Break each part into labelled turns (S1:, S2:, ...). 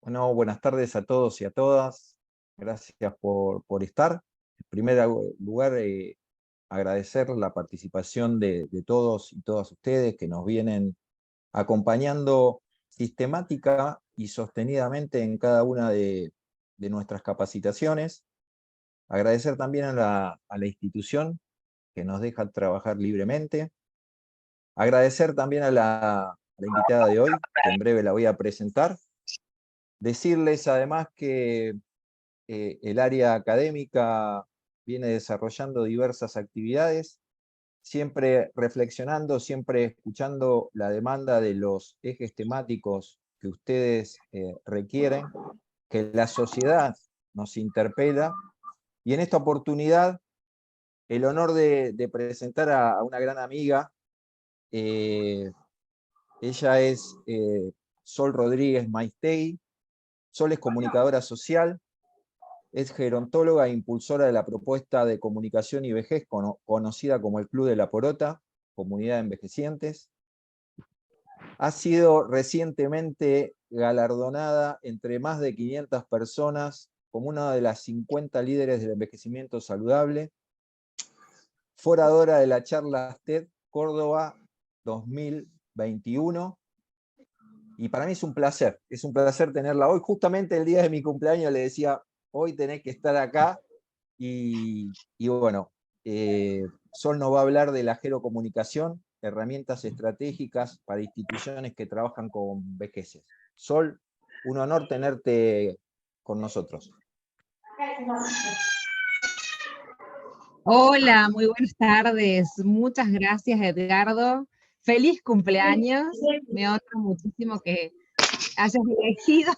S1: Bueno, buenas tardes a todos y a todas. Gracias por estar. En primer lugar, agradecer la participación de todos y todas ustedes que nos vienen acompañando sistemática y sostenidamente en cada una de nuestras capacitaciones. Agradecer también a la institución que nos deja trabajar libremente. Agradecer también a la invitada de hoy, que en breve la voy a presentar. Decirles además que el área académica viene desarrollando diversas actividades, siempre reflexionando, siempre escuchando la demanda de los ejes temáticos que ustedes requieren, que la sociedad nos interpela, y en esta oportunidad el honor de presentar a una gran amiga. Ella es Sol Rodríguez Maistegui. Sol es comunicadora social, es gerontóloga e impulsora de la propuesta de comunicación y vejez conocida como el Club de la Porota, Comunidad de Envejecientes. Ha sido recientemente galardonada entre más de 500 personas como una de las 50 líderes del envejecimiento saludable, foradora de la charla TED Córdoba 2021. Y para mí es un placer tenerla hoy. Justamente el día de mi cumpleaños le decía, hoy tenés que estar acá. Y bueno, Sol nos va a hablar de la gerocomunicación, herramientas estratégicas para instituciones que trabajan con vejeces. Sol, un honor tenerte con nosotros.
S2: Hola, muy buenas tardes. Muchas gracias, Edgardo. Feliz cumpleaños. Me honra muchísimo que hayas elegido.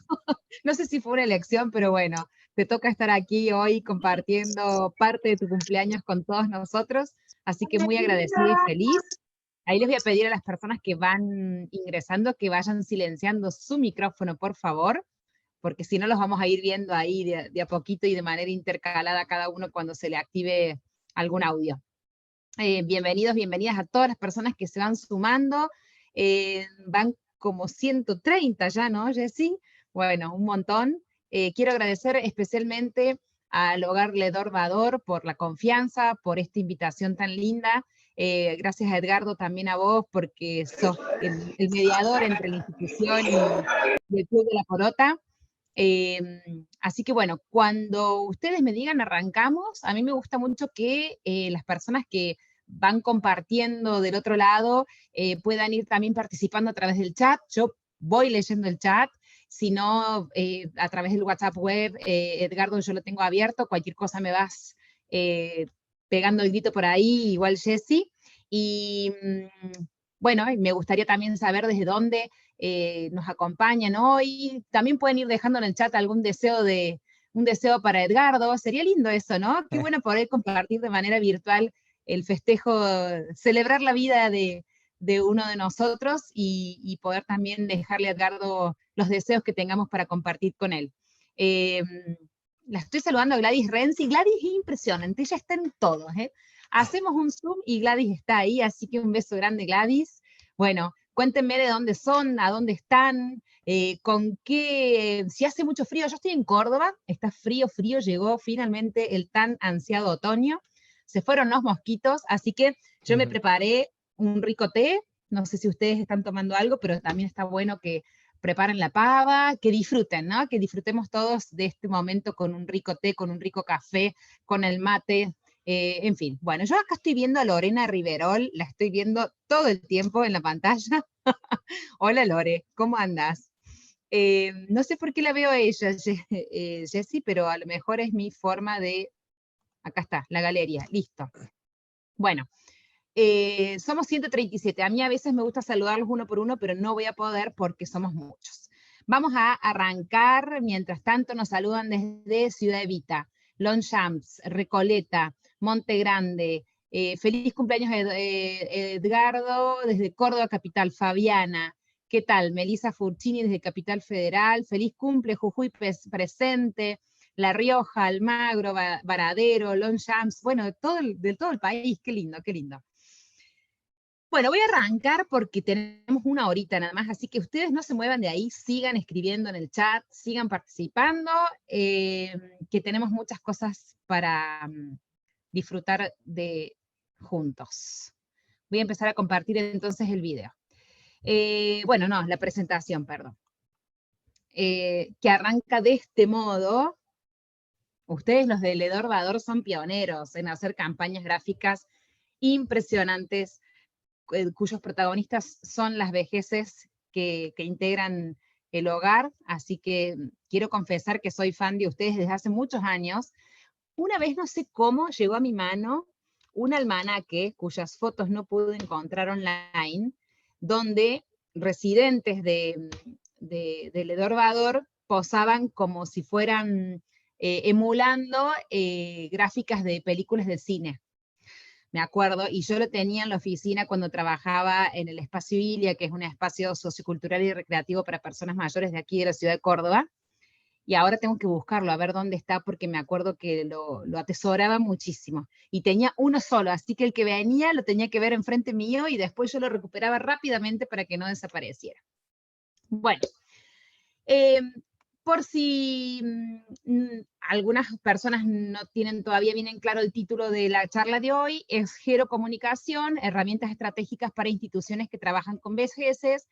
S2: No sé si fue una elección, pero bueno, te toca estar aquí hoy compartiendo parte de tu cumpleaños con todos nosotros. Así que muy agradecida y feliz. Ahí les voy a pedir a las personas que van ingresando que vayan silenciando su micrófono, por favor, porque si no los vamos a ir viendo ahí de a poquito y de manera intercalada a cada uno cuando se le active algún audio. Bienvenidos, bienvenidas a todas las personas que se van sumando. Van como 130 ya, ¿no, Jessy? Bueno, un montón. Quiero agradecer especialmente al Hogar Ledor Vador por la confianza, por esta invitación tan linda. Gracias a Edgardo, también a vos, porque sos el mediador entre la institución y el Club de la Porota. Así que bueno, cuando ustedes me digan arrancamos, a mí me gusta mucho que las personas que van compartiendo del otro lado puedan ir también participando a través del chat. Yo voy leyendo el chat, si no, a través del WhatsApp web, Edgardo, yo lo tengo abierto, cualquier cosa me vas pegando el grito por ahí, igual Jessy. Y bueno, me gustaría también saber desde dónde nos acompañan hoy. También pueden ir dejando en el chat algún un deseo para Edgardo. Sería lindo eso, ¿no? Qué bueno poder compartir de manera virtual el festejo, celebrar la vida de uno de nosotros y poder también dejarle a Edgardo los deseos que tengamos para compartir con él. La estoy saludando a Gladys Renzi. Gladys es impresionante, ella está en todo, ¿eh? Hacemos un Zoom y Gladys está ahí, así que un beso grande, Gladys. Bueno, cuéntenme de dónde son, a dónde están, con qué, si hace mucho frío. Yo estoy en Córdoba, está frío, frío, llegó finalmente el tan ansiado otoño, se fueron los mosquitos, así que yo me preparé un rico té, no sé si ustedes están tomando algo, pero también está bueno que preparen la pava, que disfruten, ¿no? Que disfrutemos todos de este momento con un rico té, con un rico café, con el mate, en fin. Bueno, yo acá estoy viendo a Lorena Riverol, la estoy viendo todo el tiempo en la pantalla. Hola Lore, ¿cómo andas? No sé por qué la veo a ella, Jessy, pero a lo mejor es mi forma de... Acá está, la galería, listo. Bueno, somos 137. A mí a veces me gusta saludarlos uno por uno, pero no voy a poder porque somos muchos. Vamos a arrancar. Mientras tanto, nos saludan desde Ciudad Evita, Longchamps, Recoleta, Monte Grande. Feliz cumpleaños, Edgardo, desde Córdoba Capital. Fabiana, ¿qué tal? Melissa Furcini, desde Capital Federal. Feliz cumple, Jujuy presente. La Rioja, Almagro, Varadero, Longchamps, bueno, de todo el país. Qué lindo, qué lindo. Bueno, voy a arrancar porque tenemos una horita nada más, así que ustedes no se muevan de ahí, sigan escribiendo en el chat, sigan participando, que tenemos muchas cosas para disfrutar de juntos. Voy a empezar a compartir entonces el video. Bueno, no, la presentación, perdón. Que arranca de este modo. Ustedes, los de Ledor Vador, son pioneros en hacer campañas gráficas impresionantes, cuyos protagonistas son las vejeces que integran el hogar, así que quiero confesar que soy fan de ustedes desde hace muchos años. Una vez, no sé cómo, llegó a mi mano un almanaque cuyas fotos no pude encontrar online, donde residentes de Ledor Vador posaban como si fueran emulando gráficas de películas de cine. Me acuerdo, y yo lo tenía en la oficina cuando trabajaba en el Espacio Ilia, que es un espacio sociocultural y recreativo para personas mayores de aquí de la ciudad de Córdoba, y ahora tengo que buscarlo, a ver dónde está, porque me acuerdo que lo atesoraba muchísimo, y tenía uno solo, así que el que venía lo tenía que ver enfrente mío, y después yo lo recuperaba rápidamente para que no desapareciera. Bueno, por si algunas personas no tienen todavía bien en claro el título de la charla de hoy, es Gerocomunicación, herramientas estratégicas para instituciones que trabajan con vejeces.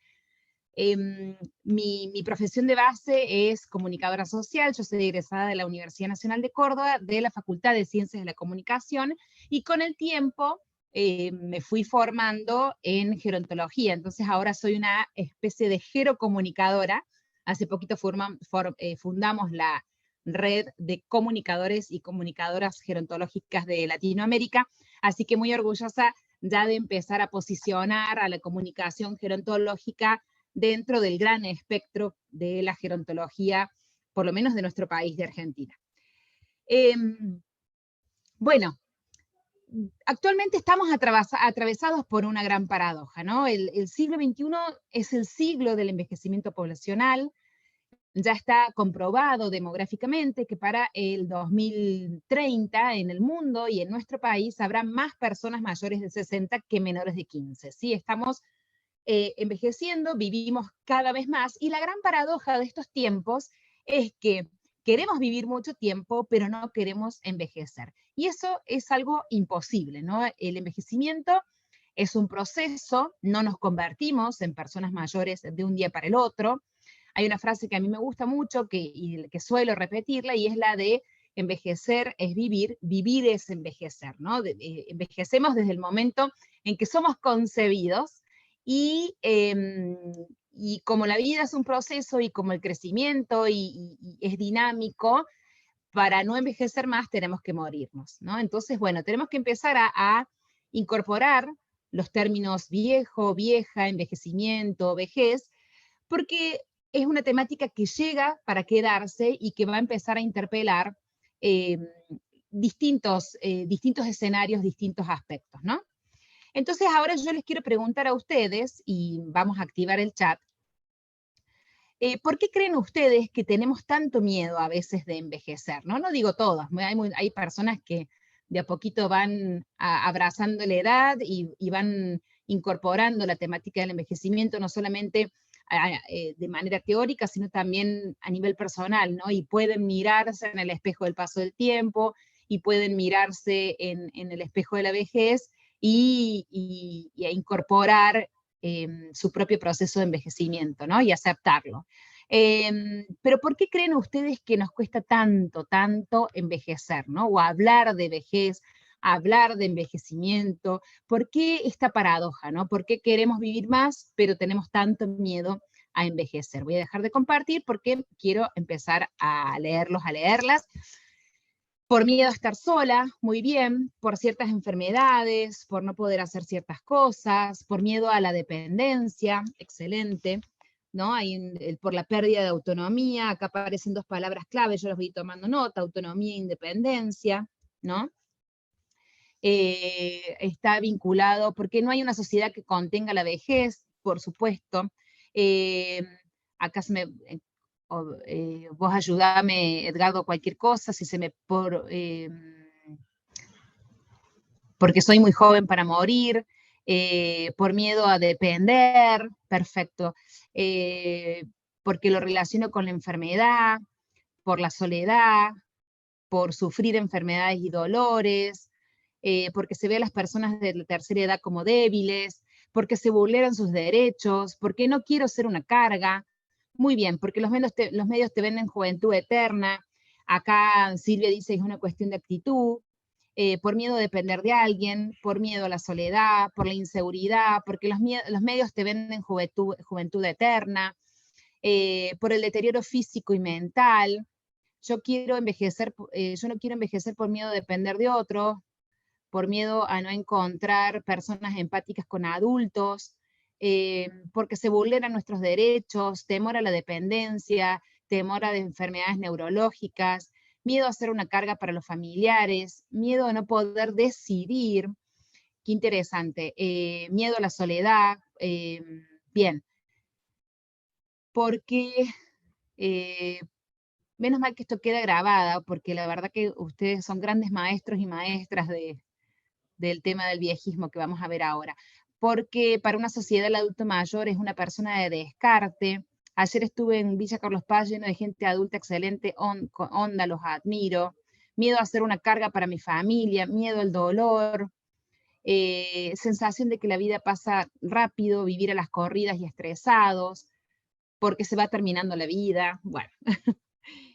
S2: Mi profesión de base es comunicadora social, yo soy egresada de la Universidad Nacional de Córdoba, de la Facultad de Ciencias de la Comunicación, y con el tiempo me fui formando en gerontología, entonces ahora soy una especie de gerocomunicadora. Hace poquito fundamos la red de comunicadores y comunicadoras gerontológicas de Latinoamérica, así que muy orgullosa ya de empezar a posicionar a la comunicación gerontológica dentro del gran espectro de la gerontología, por lo menos de nuestro país, de Argentina. Bueno, actualmente estamos atravesados por una gran paradoja, ¿no? El siglo XXI es el siglo del envejecimiento poblacional. Ya está comprobado demográficamente que para el 2030 en el mundo y en nuestro país habrá más personas mayores de 60 que menores de 15. ¿Sí? Estamos envejeciendo, vivimos cada vez más, y la gran paradoja de estos tiempos es que queremos vivir mucho tiempo, pero no queremos envejecer. Y eso es algo imposible, ¿no? El envejecimiento es un proceso, no nos convertimos en personas mayores de un día para el otro. Hay una frase que a mí me gusta mucho y que suelo repetirla, y es la de envejecer es vivir, vivir es envejecer, ¿no? Envejecemos desde el momento en que somos concebidos, y como la vida es un proceso y como el crecimiento y es dinámico, para no envejecer más tenemos que morirnos, ¿no? Entonces, bueno, tenemos que empezar a incorporar los términos viejo, vieja, envejecimiento, vejez, porque es una temática que llega para quedarse y que va a empezar a interpelar distintos escenarios, distintos aspectos, ¿no? Entonces ahora yo les quiero preguntar a ustedes, y vamos a activar el chat, ¿por qué creen ustedes que tenemos tanto miedo a veces de envejecer? No digo todas, hay personas que de a poquito van abrazando la edad y van incorporando la temática del envejecimiento, no solamente de manera teórica, sino también a nivel personal, ¿no? Y pueden mirarse en el espejo del paso del tiempo, y pueden mirarse en el espejo de la vejez, y a incorporar su propio proceso de envejecimiento, ¿no? Y aceptarlo. Pero ¿por qué creen ustedes que nos cuesta tanto envejecer, ¿no? O hablar de vejez, hablar de envejecimiento? ¿Por qué esta paradoja, ¿no? ¿Por qué queremos vivir más, pero tenemos tanto miedo a envejecer? Voy a dejar de compartir porque quiero empezar a leerlos, a leerlas. Por miedo a estar sola, muy bien, por ciertas enfermedades, por no poder hacer ciertas cosas, por miedo a la dependencia, excelente, ¿no? Por la pérdida de autonomía, acá aparecen dos palabras clave, yo las voy tomando nota: autonomía e independencia, ¿no? Está vinculado, porque no hay una sociedad que contenga la vejez, por supuesto. Acá se me... vos ayudame, Edgardo, cualquier cosa, si se me... porque soy muy joven para morir. por miedo a depender, perfecto, porque lo relaciono con la enfermedad, por la soledad, por sufrir enfermedades y dolores, porque se ve a las personas de la tercera edad como débiles, porque se vulneran sus derechos, porque no quiero ser una carga. Muy bien, porque los medios te venden juventud eterna. Acá Silvia dice que es una cuestión de actitud, por miedo a depender de alguien, por miedo a la soledad, por la inseguridad, porque los medios te venden juventud eterna, por el deterioro físico y mental. Yo no quiero envejecer por miedo a depender de otro, por miedo a no encontrar personas empáticas con adultos, porque se vulneran nuestros derechos, temor a la dependencia, temor a enfermedades neurológicas, miedo a ser una carga para los familiares, miedo a no poder decidir. Qué interesante. Miedo a la soledad. Bien. Porque, menos mal que esto queda grabado, porque la verdad que ustedes son grandes maestros y maestras del tema del viejismo que vamos a ver ahora. Porque para una sociedad el adulto mayor es una persona de descarte. Ayer estuve en Villa Carlos Paz lleno de gente adulta excelente, onda, los admiro. Miedo a ser una carga para mi familia, miedo al dolor, sensación de que la vida pasa rápido, vivir a las corridas y estresados, porque se va terminando la vida, bueno,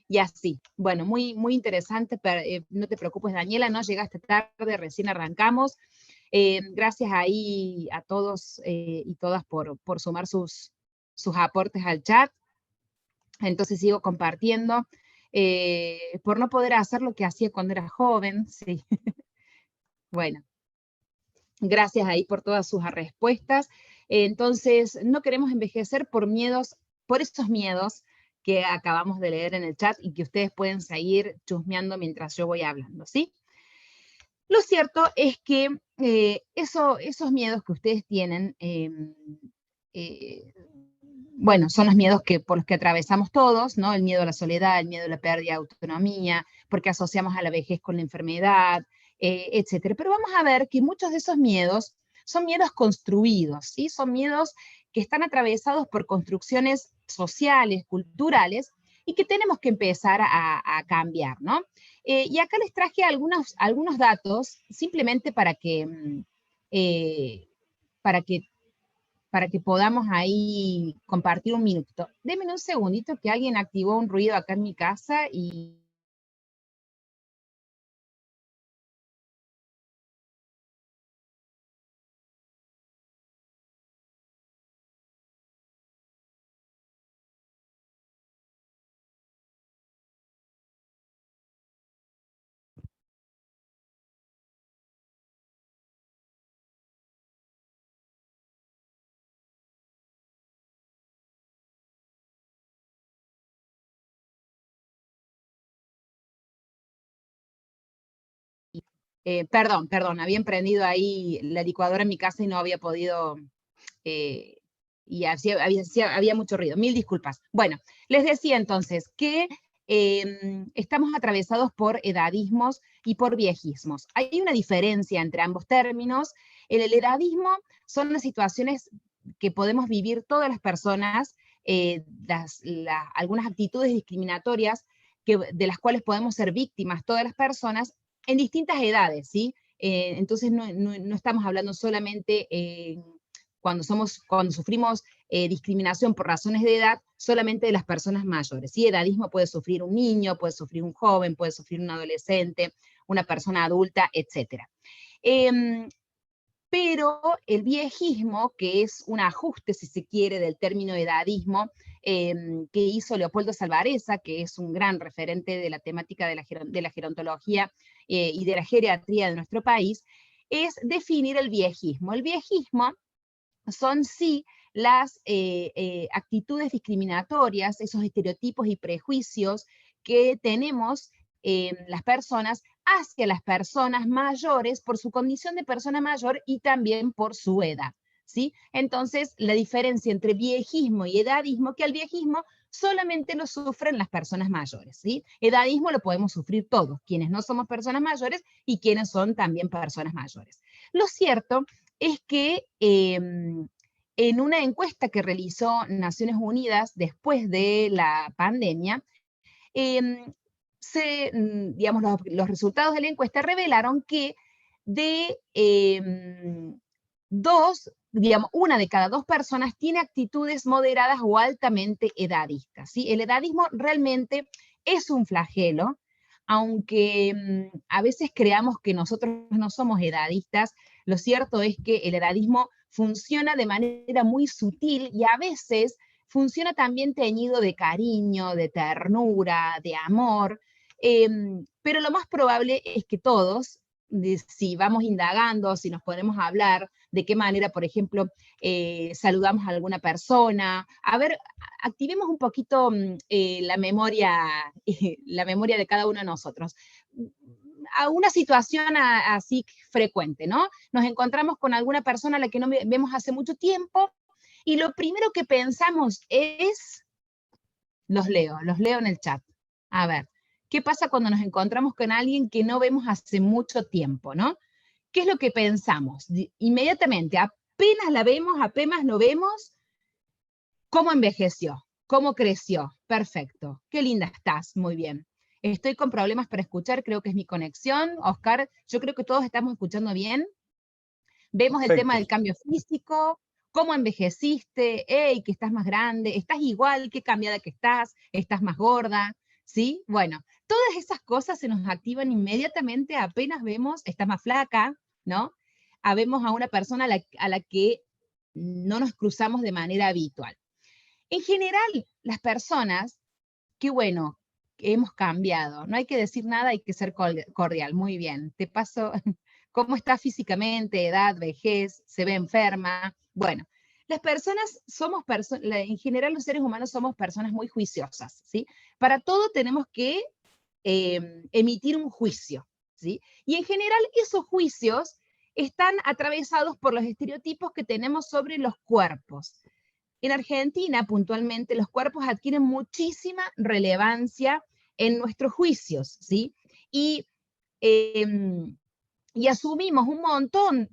S2: y así. Bueno, muy, muy interesante, pero, no te preocupes, Daniela, no llegaste tarde, recién arrancamos. Gracias ahí a todos y todas por sumar sus aportes al chat. Entonces sigo compartiendo. Por no poder hacer lo que hacía cuando era joven, sí. Bueno, gracias ahí por todas sus respuestas. Entonces, no queremos envejecer por esos miedos que acabamos de leer en el chat y que ustedes pueden seguir chusmeando mientras yo voy hablando, ¿sí? Lo cierto es que esos miedos que ustedes tienen, bueno, son los miedos por los que atravesamos todos, ¿no? El miedo a la soledad, el miedo a la pérdida de autonomía, porque asociamos a la vejez con la enfermedad, etcétera. Pero vamos a ver que muchos de esos miedos son miedos construidos, ¿sí? Son miedos que están atravesados por construcciones sociales, culturales, y que tenemos que empezar a cambiar, ¿no? Y acá les traje algunos datos, simplemente para que para que podamos ahí compartir un minuto. Denme un segundito que alguien activó un ruido acá en mi casa y... perdón, había emprendido ahí la licuadora en mi casa y no había podido... y había mucho ruido. Mil disculpas. Bueno, les decía entonces que estamos atravesados por edadismos y por viejismos. Hay una diferencia entre ambos términos. El edadismo son las situaciones que podemos vivir todas las personas, algunas actitudes discriminatorias de las cuales podemos ser víctimas todas las personas en distintas edades, ¿sí? Entonces no estamos hablando solamente cuando sufrimos discriminación por razones de edad, solamente de las personas mayores. ¿Sí? Edadismo puede sufrir un niño, puede sufrir un joven, puede sufrir un adolescente, una persona adulta, etc. Pero el viejismo, que es un ajuste, si se quiere, del término edadismo, que hizo Leopoldo Salvarezza, que es un gran referente de la temática de la gerontología y de la geriatría de nuestro país, es definir el viejismo. El viejismo son sí las actitudes discriminatorias, esos estereotipos y prejuicios que tenemos las personas hacia las personas mayores por su condición de persona mayor y también por su edad, ¿sí? Entonces, la diferencia entre viejismo y edadismo, que el viejismo solamente lo sufren las personas mayores, ¿sí? Edadismo lo podemos sufrir todos, quienes no somos personas mayores y quienes son también personas mayores. Lo cierto es que en una encuesta que realizó Naciones Unidas después de la pandemia, digamos, los resultados de la encuesta revelaron que de digamos, una de cada dos personas tiene actitudes moderadas o altamente edadistas, ¿sí? El edadismo realmente es un flagelo, aunque a veces creamos que nosotros no somos edadistas, lo cierto es que el edadismo funciona de manera muy sutil y a veces funciona también teñido de cariño, de ternura, de amor, pero lo más probable es que todos, si vamos indagando, si nos ponemos a hablar, de qué manera, por ejemplo, saludamos a alguna persona, a ver, activemos un poquito la memoria de cada uno de nosotros. A una situación así frecuente, ¿no? Nos encontramos con alguna persona a la que no vemos hace mucho tiempo y lo primero que pensamos es, los leo en el chat. A ver, ¿qué pasa cuando nos encontramos con alguien que no vemos hace mucho tiempo, ¿no? ¿Qué es lo que pensamos? Inmediatamente, apenas la vemos, apenas lo vemos, ¿cómo envejeció? ¿Cómo creció? Perfecto. Qué linda estás, muy bien. Estoy con problemas para escuchar, creo que es mi conexión. Oscar, yo creo que todos estamos escuchando bien. Vemos el tema
S1: Perfecto.
S2: del cambio físico, cómo envejeciste, hey, que estás más grande, estás igual, qué cambiada que estás más gorda, ¿sí? Bueno, todas esas cosas se nos activan inmediatamente apenas vemos, estás más flaca, ¿no? Vemos a una persona a la que no nos cruzamos de manera habitual. En general, las personas, qué bueno, que hemos cambiado, no hay que decir nada, hay que ser cordial, muy bien, te paso cómo está físicamente, edad, vejez, se ve enferma. Bueno, las personas somos en general los seres humanos somos personas muy juiciosas, ¿sí? Para todo tenemos que emitir un juicio, ¿sí? Y en general esos juicios están atravesados por los estereotipos que tenemos sobre los cuerpos. En Argentina, puntualmente, los cuerpos adquieren muchísima relevancia en nuestros juicios, ¿sí? Y y asumimos un montón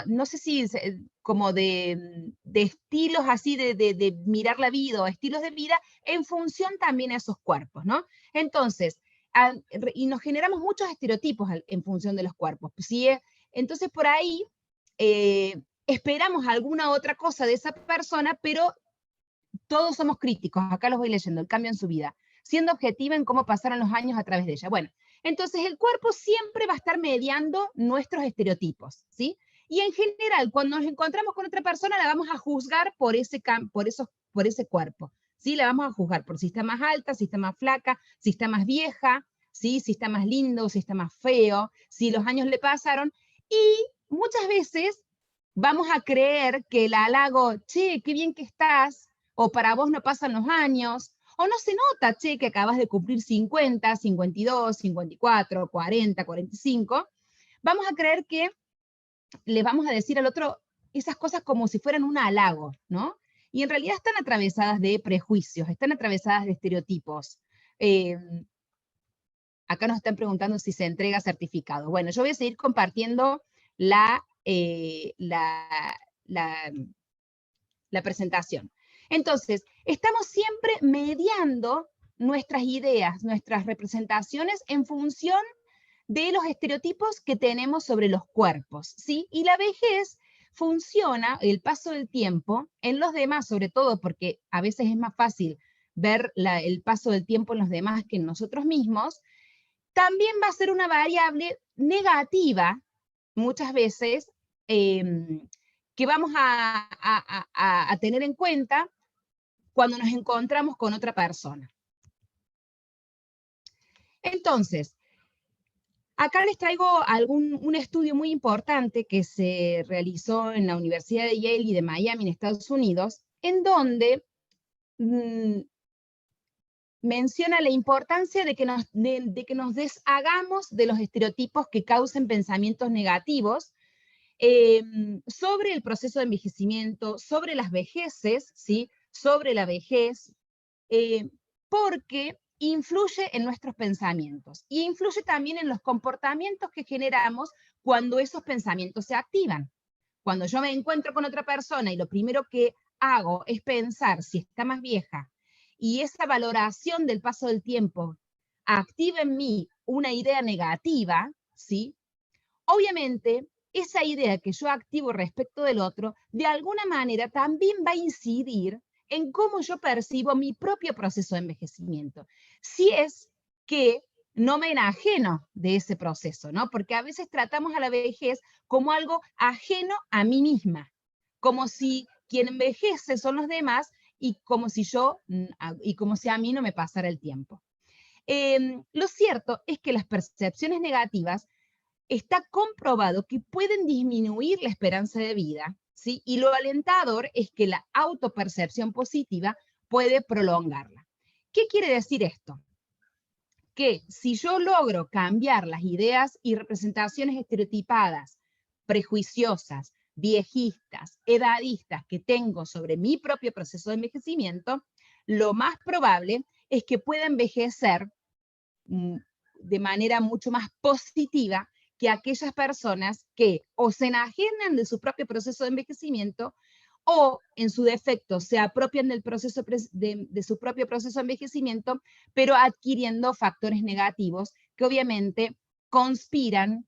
S2: no sé si, como de estilos así de mirar la vida o estilos de vida en función también a esos cuerpos, ¿no? Entonces, y nos generamos muchos estereotipos en función de los cuerpos, ¿sí? Entonces, por ahí esperamos alguna otra cosa de esa persona, pero todos somos críticos, acá los voy leyendo, el cambio en su vida, siendo objetiva en cómo pasaron los años a través de ella. Bueno, entonces el cuerpo siempre va a estar mediando nuestros estereotipos, ¿sí? Y en general, cuando nos encontramos con otra persona, la vamos a juzgar por ese cuerpo, ¿sí? La vamos a juzgar por si está más alta, si está más flaca, si está más vieja, ¿sí? Si está más lindo, si está más feo, si los años le pasaron. Y muchas veces vamos a creer que el halago, che, qué bien que estás, o para vos no pasan los años, o no se nota, che, que acabas de cumplir 50, 52, 54, 40, 45, vamos a creer que le vamos a decir al otro esas cosas como si fueran un halago, ¿no? Y en realidad están atravesadas de prejuicios, están atravesadas de estereotipos. Acá nos están preguntando si se entrega certificado. Bueno, yo voy a seguir compartiendo la presentación. Entonces, estamos siempre mediando nuestras ideas, nuestras representaciones en función de los estereotipos que tenemos sobre los cuerpos, ¿sí? Y la vejez funciona, el paso del tiempo, en los demás, sobre todo porque a veces es más fácil ver el paso del tiempo en los demás que en nosotros mismos, también va a ser una variable negativa, muchas veces, que vamos a tener en cuenta cuando nos encontramos con otra persona. Entonces, acá les traigo un estudio muy importante que se realizó en la Universidad de Yale y de Miami, en Estados Unidos, en donde menciona la importancia de que nos deshagamos de los estereotipos que causen pensamientos negativos sobre el proceso de envejecimiento, sobre las vejeces, ¿sí? Sobre la vejez, porque influye en nuestros pensamientos y influye también en los comportamientos que generamos cuando esos pensamientos se activan. Cuando yo me encuentro con otra persona y lo primero que hago es pensar si está más vieja y esa valoración del paso del tiempo activa en mí una idea negativa, ¿sí? Obviamente, esa idea que yo activo respecto del otro, de alguna manera también va a incidir en cómo yo percibo mi propio proceso de envejecimiento. Si es que no me enajeno de ese proceso, ¿no? Porque a veces tratamos a la vejez como algo ajeno a mí misma, como si quien envejece son los demás y como si a mí no me pasara el tiempo. Lo cierto es que las percepciones negativas está comprobado que pueden disminuir la esperanza de vida, ¿sí? Y lo alentador es que la autopercepción positiva puede prolongarla. ¿Qué quiere decir esto? Que si yo logro cambiar las ideas y representaciones estereotipadas, prejuiciosas, viejistas, edadistas que tengo sobre mi propio proceso de envejecimiento, lo más probable es que pueda envejecer de manera mucho más positiva que aquellas personas que o se enajenan de su propio proceso de envejecimiento o en su defecto se apropian del proceso de su propio proceso de envejecimiento, pero adquiriendo factores negativos que obviamente conspiran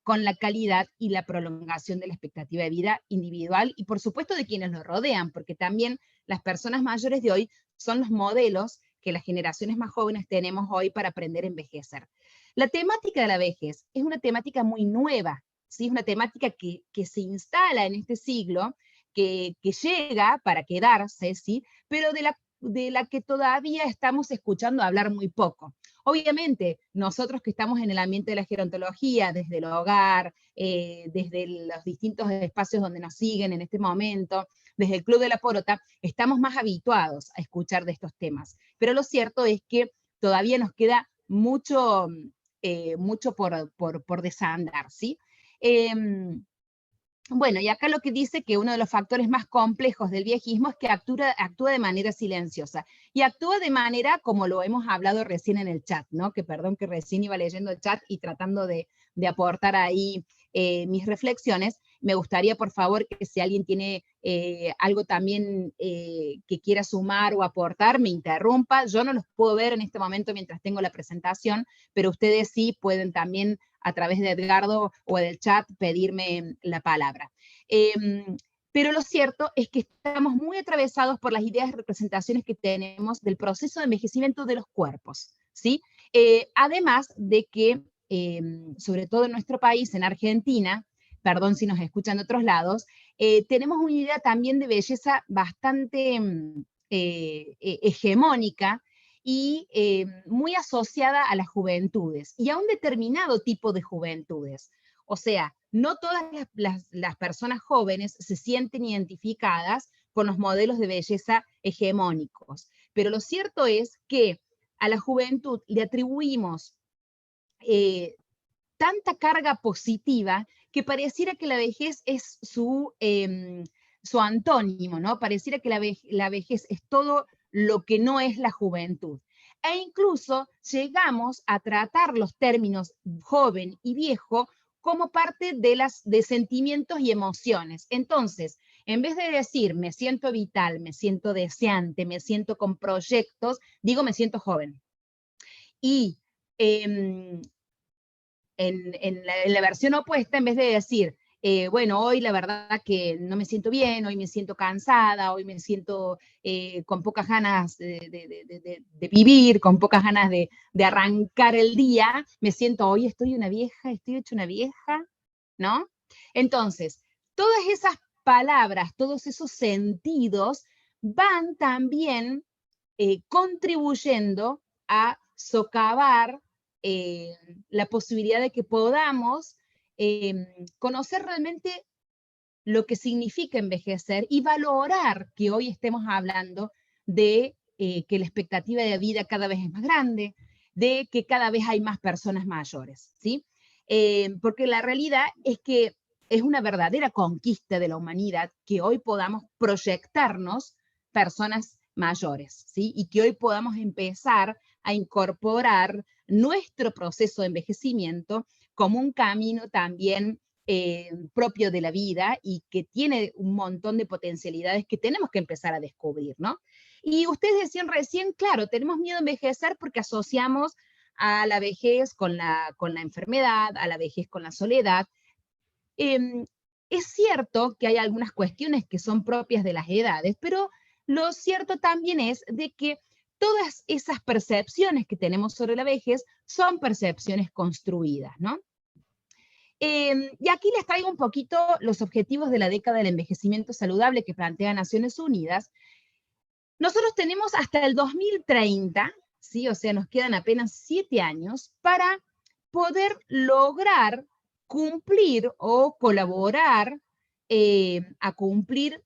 S2: con la calidad y la prolongación de la expectativa de vida individual y por supuesto de quienes lo rodean, porque también las personas mayores de hoy son los modelos que las generaciones más jóvenes tenemos hoy para aprender a envejecer. La temática de la vejez es una temática muy nueva, ¿sí? Es una temática que se instala en este siglo, que llega para quedarse, ¿sí? Pero de la que todavía estamos escuchando hablar muy poco. Obviamente, nosotros que estamos en el ambiente de la gerontología, desde el hogar, desde los distintos espacios donde nos siguen en este momento, desde el Club de la Porota, estamos más habituados a escuchar de estos temas. Pero lo cierto es que todavía nos queda mucho, mucho por desandar, ¿sí? Bueno, y acá lo que dice que uno de los factores más complejos del viejismo es que actúa de manera silenciosa. Y actúa de manera como lo hemos hablado recién en el chat, ¿no? Que perdón que recién iba leyendo el chat y tratando de aportar ahí mis reflexiones. Me gustaría, por favor, que si alguien tiene algo también que quiera sumar o aportar, me interrumpa. Yo no los puedo ver en este momento mientras tengo la presentación, pero ustedes sí pueden también a través de Edgardo o del chat pedirme la palabra. Pero lo cierto es que estamos muy atravesados por las ideas y representaciones que tenemos del proceso de envejecimiento de los cuerpos, ¿sí? Además de que, sobre todo en nuestro país, en Argentina, perdón si nos escuchan de otros lados, tenemos una idea también de belleza bastante hegemónica, y muy asociada a las juventudes y a un determinado tipo de juventudes. O sea, no todas las personas jóvenes se sienten identificadas con los modelos de belleza hegemónicos, pero lo cierto es que a la juventud le atribuimos tanta carga positiva que pareciera que la vejez es su antónimo, ¿no? Pareciera que la vejez es todo lo que no es la juventud. E incluso llegamos a tratar los términos joven y viejo como parte de sentimientos y emociones. Entonces, en vez de decir me siento vital, me siento deseante, me siento con proyectos, digo me siento joven. Y en la versión opuesta, en vez de decir, bueno, hoy la verdad que no me siento bien, hoy me siento cansada, hoy me siento con pocas ganas de vivir, con pocas ganas de arrancar el día, me siento, hoy estoy hecha una vieja, ¿no? Entonces, todas esas palabras, todos esos sentidos van también contribuyendo a socavar la posibilidad de que podamos conocer realmente lo que significa envejecer y valorar que hoy estemos hablando de que la expectativa de vida cada vez es más grande, de que cada vez hay más personas mayores, ¿sí? Porque la realidad es que es una verdadera conquista de la humanidad que hoy podamos proyectarnos personas mayores, ¿sí? Y que hoy podamos empezar a incorporar nuestro proceso de envejecimiento como un camino también propio de la vida y que tiene un montón de potencialidades que tenemos que empezar a descubrir, ¿no? Y ustedes decían recién, claro, tenemos miedo a envejecer porque asociamos a la vejez con la enfermedad, a la vejez con la soledad. Es cierto que hay algunas cuestiones que son propias de las edades, pero lo cierto también es de que todas esas percepciones que tenemos sobre la vejez son percepciones construidas, ¿no? Y aquí les traigo un poquito los objetivos de la década del envejecimiento saludable que plantea Naciones Unidas. Nosotros tenemos hasta el 2030, ¿sí? O sea, nos quedan apenas 7 años para poder lograr cumplir o colaborar a cumplir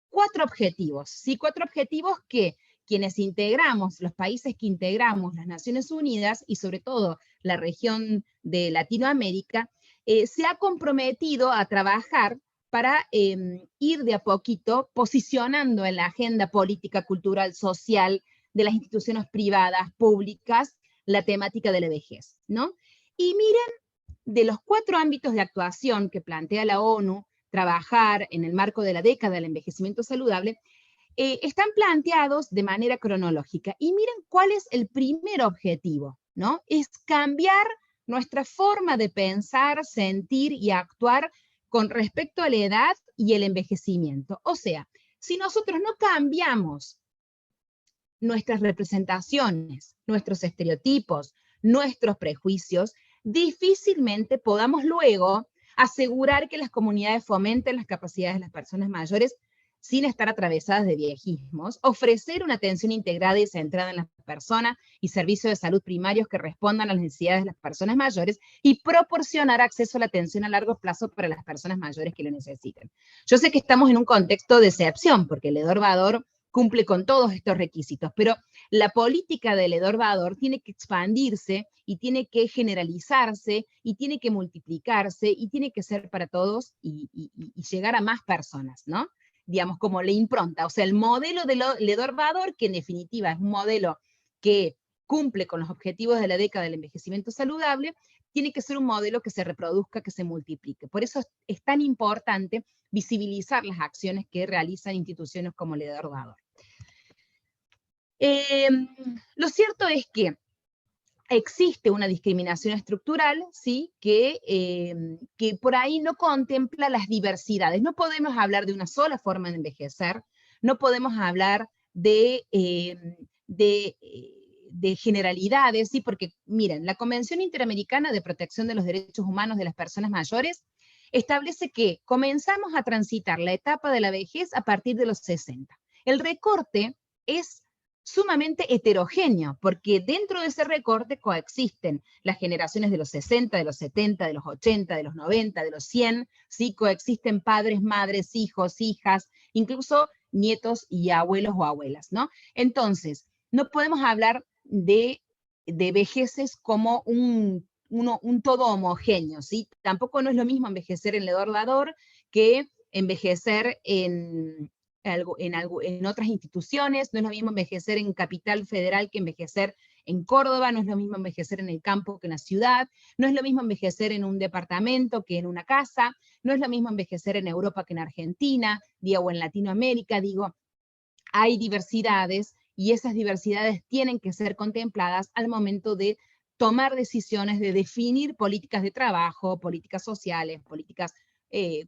S2: 4 objetivos, ¿sí? 4 objetivos que quienes integramos, los países que integramos las Naciones Unidas y sobre todo la región de Latinoamérica, se ha comprometido a trabajar para ir de a poquito posicionando en la agenda política, cultural, social de las instituciones privadas, públicas, la temática de la vejez, ¿no? Y miren, de los 4 ámbitos de actuación que plantea la ONU, trabajar en el marco de la década del envejecimiento saludable, están planteados de manera cronológica. Y miren cuál es el primer objetivo, ¿no? Es cambiar nuestra forma de pensar, sentir y actuar con respecto a la edad y el envejecimiento. O sea, si nosotros no cambiamos nuestras representaciones, nuestros estereotipos, nuestros prejuicios, difícilmente podamos luego asegurar que las comunidades fomenten las capacidades de las personas mayores sin estar atravesadas de viejismos, ofrecer una atención integrada y centrada en las personas y servicios de salud primarios que respondan a las necesidades de las personas mayores y proporcionar acceso a la atención a largo plazo para las personas mayores que lo necesiten. Yo sé que estamos en un contexto de excepción, porque el Ledor Bador cumple con todos estos requisitos, pero la política del Ledor Bador tiene que expandirse y tiene que generalizarse y tiene que multiplicarse y tiene que ser para todos y llegar a más personas, ¿no? Digamos, como la impronta, o sea, el modelo de Ledor Bador, que en definitiva es un modelo que cumple con los objetivos de la década del envejecimiento saludable, tiene que ser un modelo que se reproduzca, que se multiplique. Por eso es tan importante visibilizar las acciones que realizan instituciones como Ledor Bador. Lo cierto es que existe una discriminación estructural, ¿sí? Que por ahí no contempla las diversidades. No podemos hablar de una sola forma de envejecer, no podemos hablar de generalidades, ¿sí? Porque, miren, la Convención Interamericana de Protección de los Derechos Humanos de las Personas Mayores establece que comenzamos a transitar la etapa de la vejez a partir de los 60. El recorte es sumamente heterogéneo, porque dentro de ese recorte coexisten las generaciones de los 60, de los 70, de los 80, de los 90, de los 100, ¿sí? Coexisten padres, madres, hijos, hijas, incluso nietos y abuelos o abuelas, ¿no? Entonces, no podemos hablar de vejeces como un todo homogéneo, ¿sí? Tampoco no es lo mismo envejecer en Ledor Bador que envejecer en otras instituciones, no es lo mismo envejecer en Capital Federal que envejecer en Córdoba, no es lo mismo envejecer en el campo que en la ciudad, no es lo mismo envejecer en un departamento que en una casa, no es lo mismo envejecer en Europa que en Argentina, digo, o en Latinoamérica, digo, hay diversidades y esas diversidades tienen que ser contempladas al momento de tomar decisiones, de definir políticas de trabajo, políticas sociales, políticas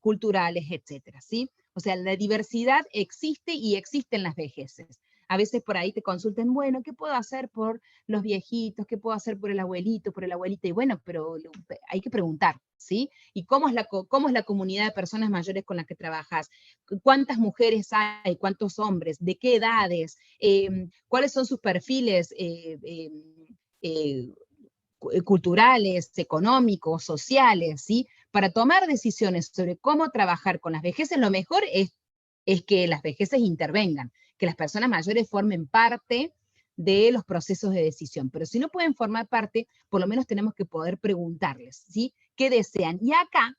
S2: culturales, etcétera, ¿sí? O sea, la diversidad existe y existen las vejeces. A veces por ahí te consulten, bueno, ¿qué puedo hacer por los viejitos? ¿Qué puedo hacer por el abuelito, por la abuelita? Y bueno, pero hay que preguntar, ¿sí? ¿Y cómo es la comunidad de personas mayores con las que trabajas? ¿Cuántas mujeres hay? ¿Cuántos hombres? ¿De qué edades? ¿Cuáles son sus perfiles culturales, económicos, sociales, ¿sí? Para tomar decisiones sobre cómo trabajar con las vejeces, lo mejor es que las vejeces intervengan, que las personas mayores formen parte de los procesos de decisión. Pero si no pueden formar parte, por lo menos tenemos que poder preguntarles, ¿sí? ¿Qué desean? Y acá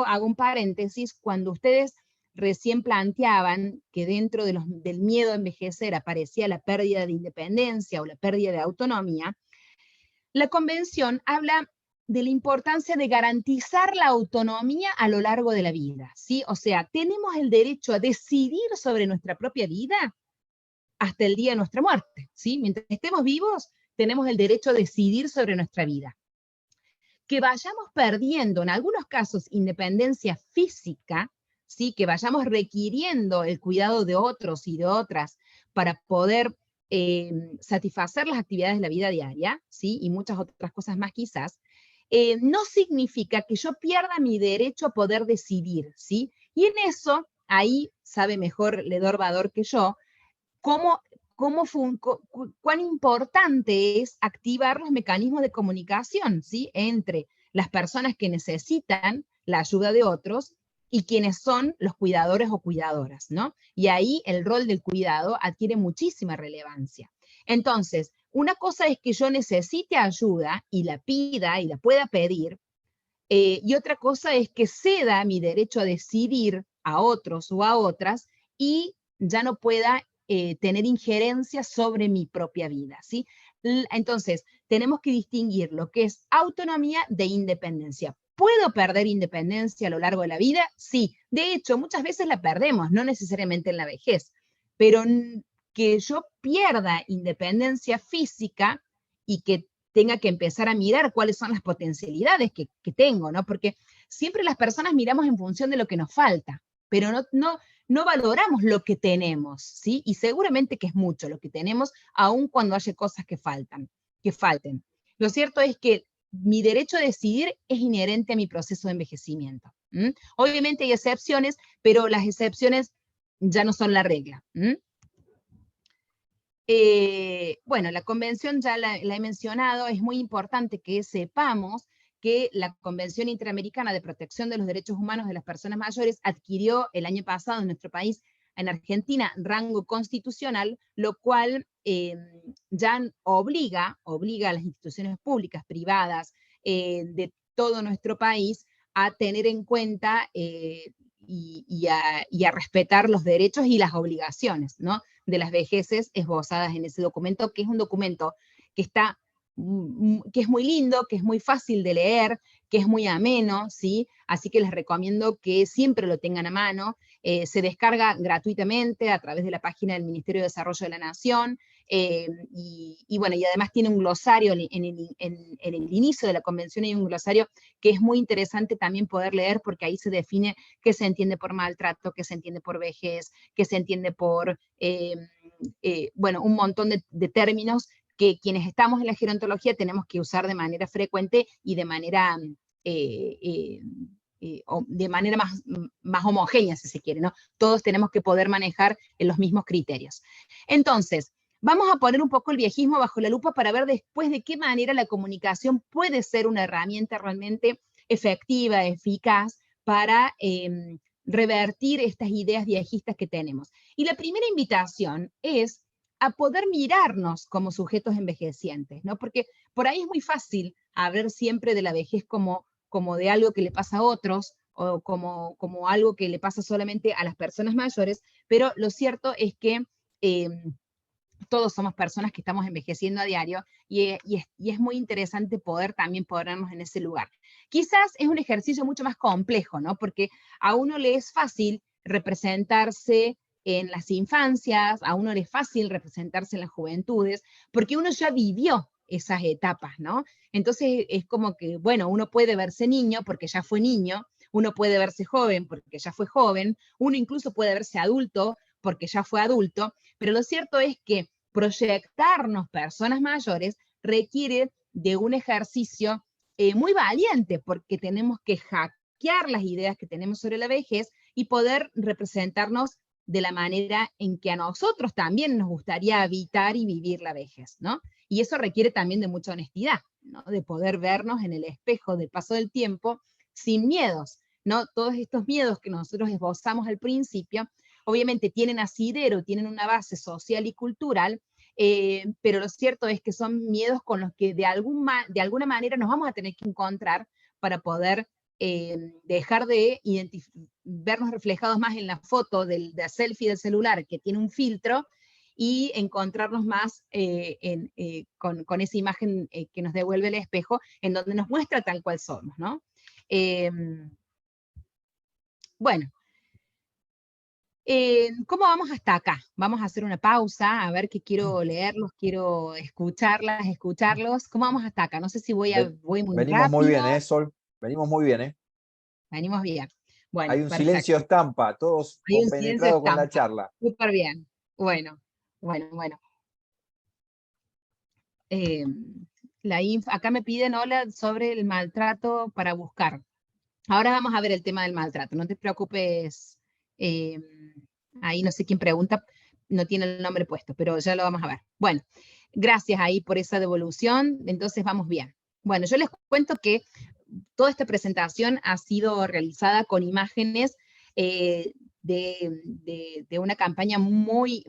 S2: hago un paréntesis, cuando ustedes recién planteaban que dentro del miedo a envejecer aparecía la pérdida de independencia o la pérdida de autonomía, la Convención habla de la importancia de garantizar la autonomía a lo largo de la vida, ¿sí? O sea, tenemos el derecho a decidir sobre nuestra propia vida hasta el día de nuestra muerte, ¿sí? Mientras estemos vivos, tenemos el derecho a decidir sobre nuestra vida. Que vayamos perdiendo, en algunos casos, independencia física, ¿sí? Que vayamos requiriendo el cuidado de otros y de otras para poder satisfacer las actividades de la vida diaria, ¿sí? Y muchas otras cosas más quizás, no significa que yo pierda mi derecho a poder decidir, ¿sí? Y en eso, ahí sabe mejor Ledor Bador que yo, cuán importante es activar los mecanismos de comunicación, ¿sí? Entre las personas que necesitan la ayuda de otros y quienes son los cuidadores o cuidadoras, ¿no? Y ahí el rol del cuidado adquiere muchísima relevancia. Entonces, una cosa es que yo necesite ayuda y la pida y la pueda pedir, y otra cosa es que ceda mi derecho a decidir a otros o a otras y ya no pueda tener injerencia sobre mi propia vida, ¿sí? Entonces, tenemos que distinguir lo que es autonomía de independencia. ¿Puedo perder independencia a lo largo de la vida? Sí. De hecho, muchas veces la perdemos, no necesariamente en la vejez, pero que yo pierda independencia física y que tenga que empezar a mirar cuáles son las potencialidades que tengo, ¿no? Porque siempre las personas miramos en función de lo que nos falta, pero no valoramos lo que tenemos, ¿sí? Y seguramente que es mucho lo que tenemos, aun cuando haya cosas que falten. Lo cierto es que mi derecho a decidir es inherente a mi proceso de envejecimiento. Obviamente hay excepciones, pero las excepciones ya no son la regla. Bueno, la convención ya la he mencionado, es muy importante que sepamos que la Convención Interamericana de Protección de los Derechos Humanos de las Personas Mayores adquirió el año pasado en nuestro país, en Argentina, rango constitucional, lo cual ya obliga a las instituciones públicas, privadas, de todo nuestro país a tener en cuenta y a respetar los derechos y las obligaciones, ¿no?, de las vejeces esbozadas en ese documento, que es un documento que que es muy lindo, que es muy fácil de leer, que es muy ameno, ¿sí? Así que les recomiendo que siempre lo tengan a mano. Se descarga gratuitamente a través de la página del Ministerio de Desarrollo de la Nación, bueno, y además tiene un glosario en el inicio de la convención, hay un glosario que es muy interesante también poder leer, porque ahí se define qué se entiende por maltrato, qué se entiende por vejez, qué se entiende por, bueno, un montón de términos que quienes estamos en la gerontología tenemos que usar de manera frecuente y de manera más homogénea, si se quiere, ¿no? Todos tenemos que poder manejar los mismos criterios. Entonces, vamos a poner un poco el viejismo bajo la lupa para ver después de qué manera la comunicación puede ser una herramienta realmente efectiva, eficaz, para revertir estas ideas viejistas que tenemos. Y la primera invitación es a poder mirarnos como sujetos envejecientes, ¿no? Porque por ahí es muy fácil hablar siempre de la vejez como de algo que le pasa a otros, o como algo que le pasa solamente a las personas mayores, pero lo cierto es que todos somos personas que estamos envejeciendo a diario, y es muy interesante poder también ponernos en ese lugar. Quizás es un ejercicio mucho más complejo, ¿no? Porque a uno le es fácil representarse en las infancias, a uno le es fácil representarse en las juventudes, porque uno ya vivió esas etapas, ¿no? Entonces es como que, bueno, uno puede verse niño porque ya fue niño, uno puede verse joven porque ya fue joven, uno incluso puede verse adulto porque ya fue adulto, pero lo cierto es que proyectarnos personas mayores requiere de un ejercicio muy valiente, porque tenemos que hackear las ideas que tenemos sobre la vejez y poder representarnos de la manera en que a nosotros también nos gustaría habitar y vivir la vejez, ¿no? Y eso requiere también de mucha honestidad, ¿no? De poder vernos en el espejo del paso del tiempo sin miedos, ¿no? Todos estos miedos que nosotros esbozamos al principio, obviamente tienen asidero, tienen una base social y cultural, pero lo cierto es que son miedos con los que de alguna manera nos vamos a tener que encontrar para poder dejar de vernos reflejados más en la foto de selfie del celular que tiene un filtro, y encontrarnos más con esa imagen que nos devuelve el espejo, en donde nos muestra tal cual somos, ¿no? Bueno, ¿cómo vamos hasta acá? Vamos a hacer una pausa, a ver que quiero leerlos, quiero escucharlos. ¿Cómo vamos hasta acá? No sé si voy muy
S1: Venimos muy
S2: rápido.
S1: bien, Sol. Venimos muy bien,
S2: Venimos bien. Bueno,
S1: Hay un silencio
S2: perfecto.
S1: estampa, todos
S2: Hay un silencio de
S1: compenetrados con la
S2: estampa.
S1: charla.
S2: Súper bien. Bueno. Eh, acá me piden, hola, sobre el maltrato para buscar. Ahora vamos a ver el tema del maltrato. No te preocupes. eh, Ahí no sé quién pregunta, no tiene el nombre puesto, pero ya lo vamos a ver. Bueno, gracias ahí por esa devolución. Entonces vamos bien. Bueno, yo les cuento que toda esta presentación ha sido realizada con imágenes de una campaña muy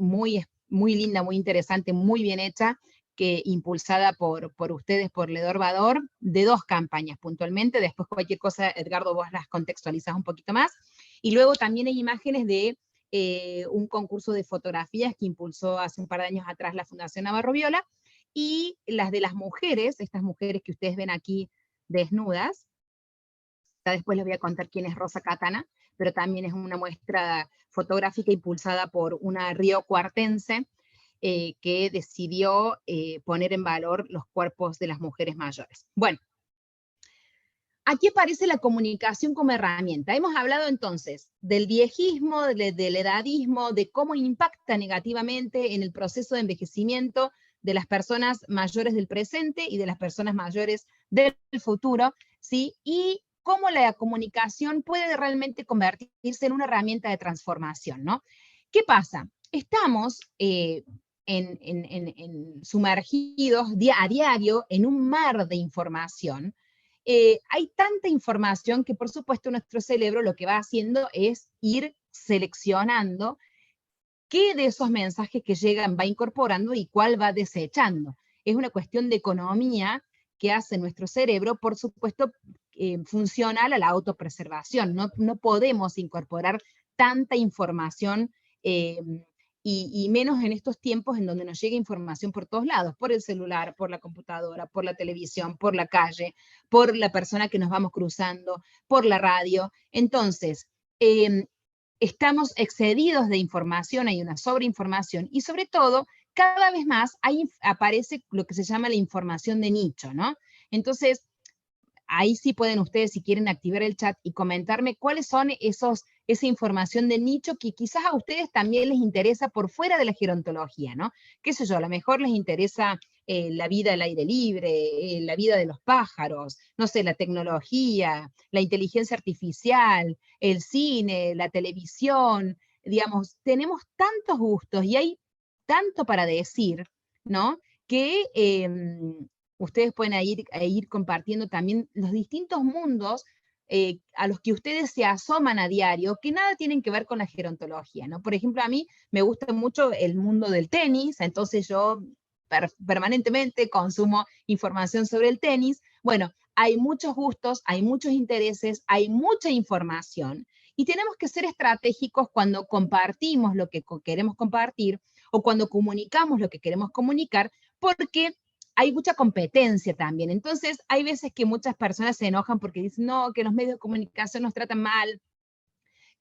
S2: linda, muy interesante, muy bien hecha, que impulsada por ustedes, por Ledor Vador, de 2 campañas puntualmente. Después cualquier cosa, Edgardo, vos las contextualizás un poquito más. Y luego también hay imágenes de un concurso de fotografías que impulsó hace un par de años atrás la Fundación Navarro Viola, y las de las mujeres, estas mujeres que ustedes ven aquí desnudas. Ya después les voy a contar quién es Rosa Katana, pero también es una muestra fotográfica impulsada por una riocuartense que decidió poner en valor los cuerpos de las mujeres mayores. Bueno, aquí aparece la comunicación como herramienta. Hemos hablado entonces del viejismo, del edadismo, de cómo impacta negativamente en el proceso de envejecimiento de las personas mayores del presente y de las personas mayores del futuro, ¿sí? Y cómo la comunicación puede realmente convertirse en una herramienta de transformación, ¿no? ¿Qué pasa? Estamos sumergidos a diario en un mar de información. Hay tanta información que, por supuesto, nuestro cerebro lo que va haciendo es ir seleccionando qué de esos mensajes que llegan va incorporando y cuál va desechando. Es una cuestión de economía que hace nuestro cerebro, por supuesto, funcional a la autopreservación. No podemos incorporar tanta información y menos en estos tiempos en donde nos llega información por todos lados, por el celular, por la computadora, por la televisión, por la calle, por la persona que nos vamos cruzando, por la radio. Entonces, estamos excedidos de información, hay una sobreinformación, y sobre todo, cada vez más aparece lo que se llama la información de nicho, ¿no? Entonces, ahí sí pueden ustedes, si quieren, activar el chat y comentarme cuáles son esa información de nicho que quizás a ustedes también les interesa por fuera de la gerontología, ¿no? Qué sé yo, a lo mejor les interesa la vida al aire libre, la vida de los pájaros, no sé, la tecnología, la inteligencia artificial, el cine, la televisión, digamos, tenemos tantos gustos y hay tanto para decir, ¿no? Que ustedes pueden ir compartiendo también los distintos mundos a los que ustedes se asoman a diario, que nada tienen que ver con la gerontología, ¿no? Por ejemplo, a mí me gusta mucho el mundo del tenis, entonces yo permanentemente consumo información sobre el tenis. Bueno, hay muchos gustos, hay muchos intereses, hay mucha información, y tenemos que ser estratégicos cuando compartimos lo que queremos compartir o cuando comunicamos lo que queremos comunicar, porque hay mucha competencia también. Entonces, hay veces que muchas personas se enojan porque dicen, no, que los medios de comunicación nos tratan mal,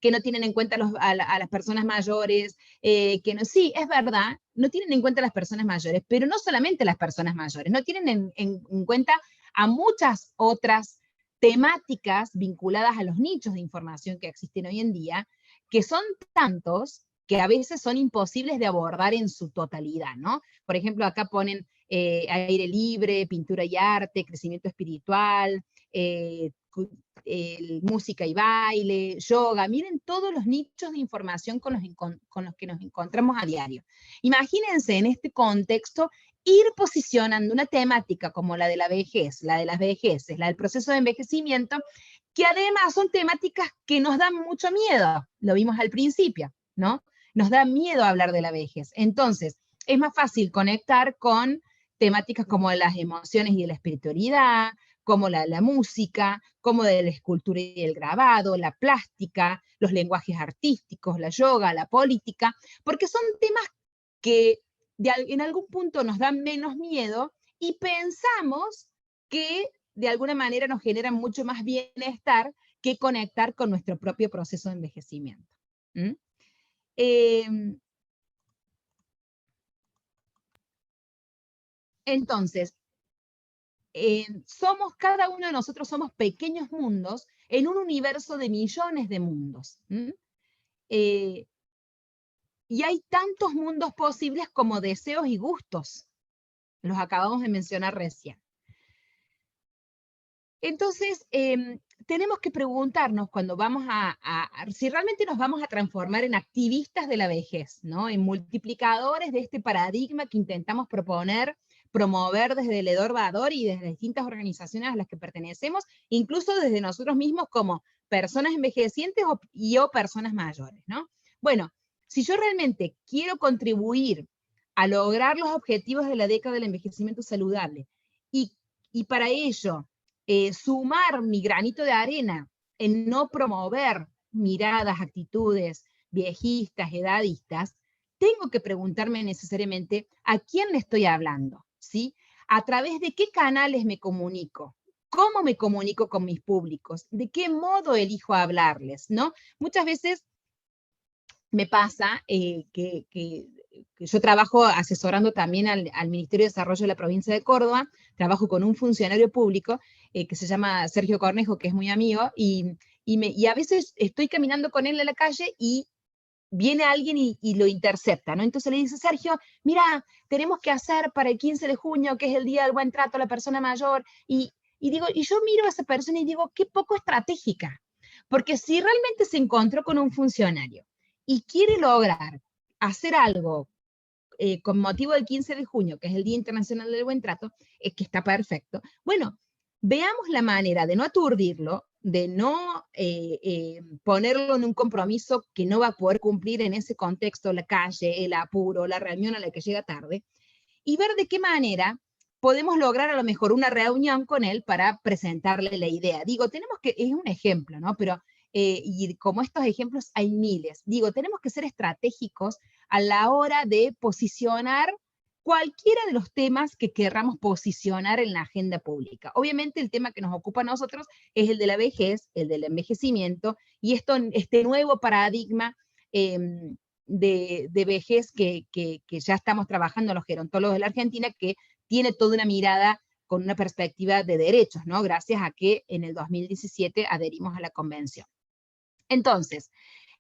S2: que no tienen en cuenta a las personas mayores, que no, sí, es verdad, no tienen en cuenta a las personas mayores, pero no solamente las personas mayores, no tienen en cuenta a muchas otras temáticas vinculadas a los nichos de información que existen hoy en día, que son tantos que a veces son imposibles de abordar en su totalidad, ¿no? Por ejemplo, acá ponen aire libre, pintura y arte, crecimiento espiritual, música y baile, yoga. Miren todos los nichos de información con los que nos encontramos a diario. Imagínense en este contexto ir posicionando una temática como la de la vejez, la de las vejeces, la del proceso de envejecimiento, que además son temáticas que nos dan mucho miedo. Lo vimos al principio, ¿no? Nos da miedo hablar de la vejez. Entonces, es más fácil conectar con temáticas como las emociones y la espiritualidad, como la música, como de la escultura y el grabado, la plástica, los lenguajes artísticos, la yoga, la política, porque son temas que en algún punto nos dan menos miedo y pensamos que de alguna manera nos generan mucho más bienestar que conectar con nuestro propio proceso de envejecimiento. ¿Mm? Entonces, cada uno de nosotros somos pequeños mundos en un universo de millones de mundos. Y hay tantos mundos posibles como deseos y gustos. Los acabamos de mencionar recién. Entonces, tenemos que preguntarnos cuando vamos si realmente nos vamos a transformar en activistas de la vejez, ¿no? En multiplicadores de este paradigma que intentamos promover desde el Ledor Vador y desde distintas organizaciones a las que pertenecemos, incluso desde nosotros mismos como personas envejecientes o personas mayores, ¿no? Bueno, si yo realmente quiero contribuir a lograr los objetivos de la década del envejecimiento saludable y para ello sumar mi granito de arena en no promover miradas, actitudes viejistas, edadistas, tengo que preguntarme necesariamente a quién le estoy hablando, ¿sí? ¿A través de qué canales me comunico? ¿Cómo me comunico con mis públicos? ¿De qué modo elijo hablarles? ¿No? Muchas veces me pasa que yo trabajo asesorando también al Ministerio de Desarrollo de la provincia de Córdoba, trabajo con un funcionario público que se llama Sergio Cornejo, que es muy amigo, y a veces estoy caminando con él en la calle y viene alguien y lo intercepta, ¿no? Entonces le dice, Sergio, mira, tenemos que hacer para el 15 de junio, que es el Día del Buen Trato a la Persona Mayor, y yo miro a esa persona y digo, qué poco estratégica, porque si realmente se encontró con un funcionario y quiere lograr hacer algo con motivo del 15 de junio, que es el Día Internacional del Buen Trato, es que está perfecto. Bueno, veamos la manera de no aturdirlo, de no ponerlo en un compromiso que no va a poder cumplir en ese contexto, la calle, el apuro, la reunión a la que llega tarde, y ver de qué manera podemos lograr a lo mejor una reunión con él para presentarle la idea. Digo, es un ejemplo, ¿no? Pero, y como estos ejemplos hay miles. Digo, tenemos que ser estratégicos a la hora de posicionar cualquiera de los temas que querramos posicionar en la agenda pública. Obviamente el tema que nos ocupa a nosotros es el de la vejez, el del envejecimiento, y este nuevo paradigma de vejez que ya estamos trabajando los gerontólogos de la Argentina, que tiene toda una mirada con una perspectiva de derechos, ¿no? Gracias a que en el 2017 adherimos a la convención. Entonces,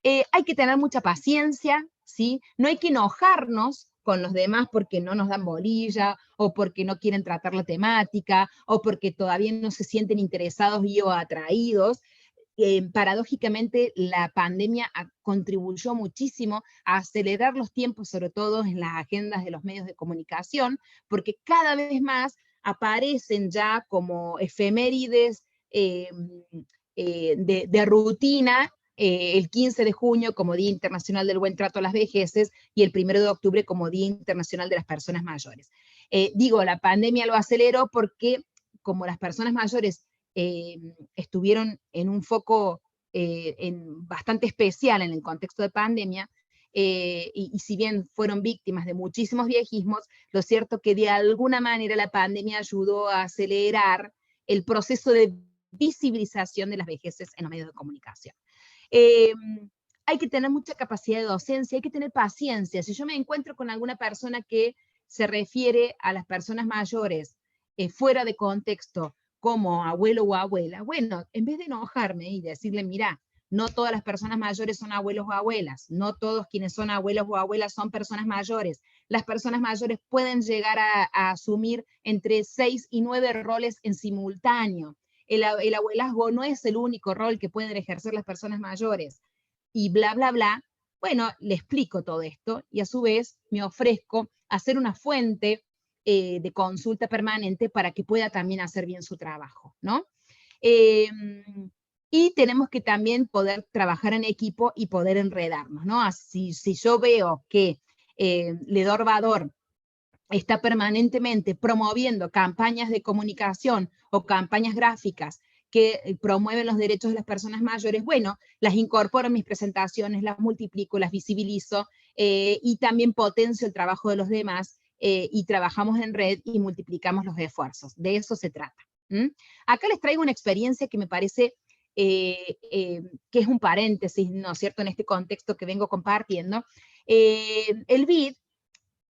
S2: hay que tener mucha paciencia, ¿sí? No hay que enojarnos con los demás porque no nos dan bolilla, o porque no quieren tratar la temática, o porque todavía no se sienten interesados y o atraídos. Paradójicamente, la pandemia contribuyó muchísimo a acelerar los tiempos, sobre todo en las agendas de los medios de comunicación, porque cada vez más aparecen ya como efemérides de rutina, el 15 de junio como Día Internacional del Buen Trato a las Vejeces y el 1 de octubre como Día Internacional de las Personas Mayores. Digo, la pandemia lo aceleró porque como las personas mayores estuvieron en un foco bastante especial en el contexto de pandemia, y si bien fueron víctimas de muchísimos viejismos, lo cierto que de alguna manera la pandemia ayudó a acelerar el proceso de visibilización de las vejeces en los medios de comunicación. Hay que tener mucha capacidad de docencia, hay que tener paciencia. Si yo me encuentro con alguna persona que se refiere a las personas mayores fuera de contexto, como abuelo o abuela, bueno, en vez de enojarme y decirle, mira, no todas las personas mayores son abuelos o abuelas, no todos quienes son abuelos o abuelas son personas mayores. Las personas mayores pueden llegar a asumir entre 6 y 9 roles en simultáneo. El abuelazgo no es el único rol que pueden ejercer las personas mayores. Y bla, bla, bla. Bueno, le explico todo esto y a su vez me ofrezco a ser una fuente de consulta permanente para que pueda también hacer bien su trabajo, ¿no? Y tenemos que también poder trabajar en equipo y poder enredarnos, ¿no? Si yo veo que Ledor Vador está permanentemente promoviendo campañas de comunicación o campañas gráficas que promueven los derechos de las personas mayores, bueno, las incorporo en mis presentaciones, las multiplico, las visibilizo y también potencio el trabajo de los demás y trabajamos en red y multiplicamos los esfuerzos. De eso se trata. Acá les traigo una experiencia que me parece que es un paréntesis, ¿no es cierto?, en este contexto que vengo compartiendo. El BID,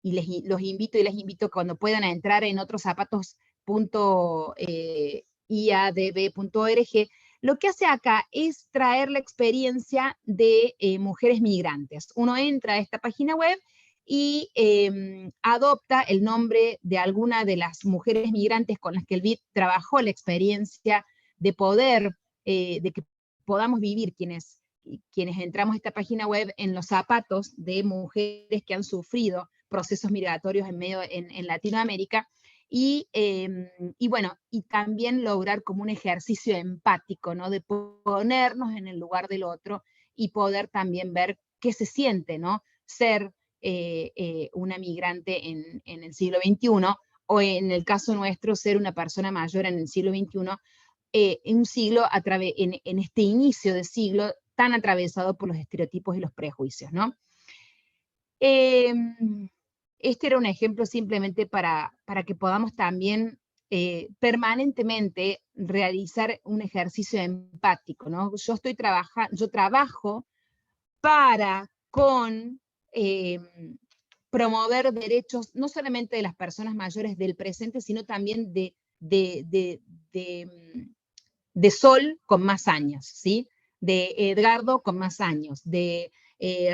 S2: y los invito y les invito cuando puedan a entrar en otrosapatos.iadb.org, lo que hace acá es traer la experiencia de mujeres migrantes. Uno entra a esta página web y adopta el nombre de alguna de las mujeres migrantes con las que el BID trabajó la experiencia de poder, de que podamos vivir quienes entramos a esta página web en los zapatos de mujeres que han sufrido procesos migratorios en Latinoamérica, y bueno, y también lograr como un ejercicio empático, ¿no? De ponernos en el lugar del otro y poder también ver qué se siente, ¿no? Ser una migrante en el siglo XXI, o en el caso nuestro, ser una persona mayor en el siglo XXI, en un siglo, en este inicio de siglo, tan atravesado por los estereotipos y los prejuicios, ¿no? Este era un ejemplo simplemente para que podamos también permanentemente realizar un ejercicio empático, ¿no? Yo trabajo con promover derechos, no solamente de las personas mayores del presente, sino también de Sol con más años, ¿sí? De Edgardo con más años, de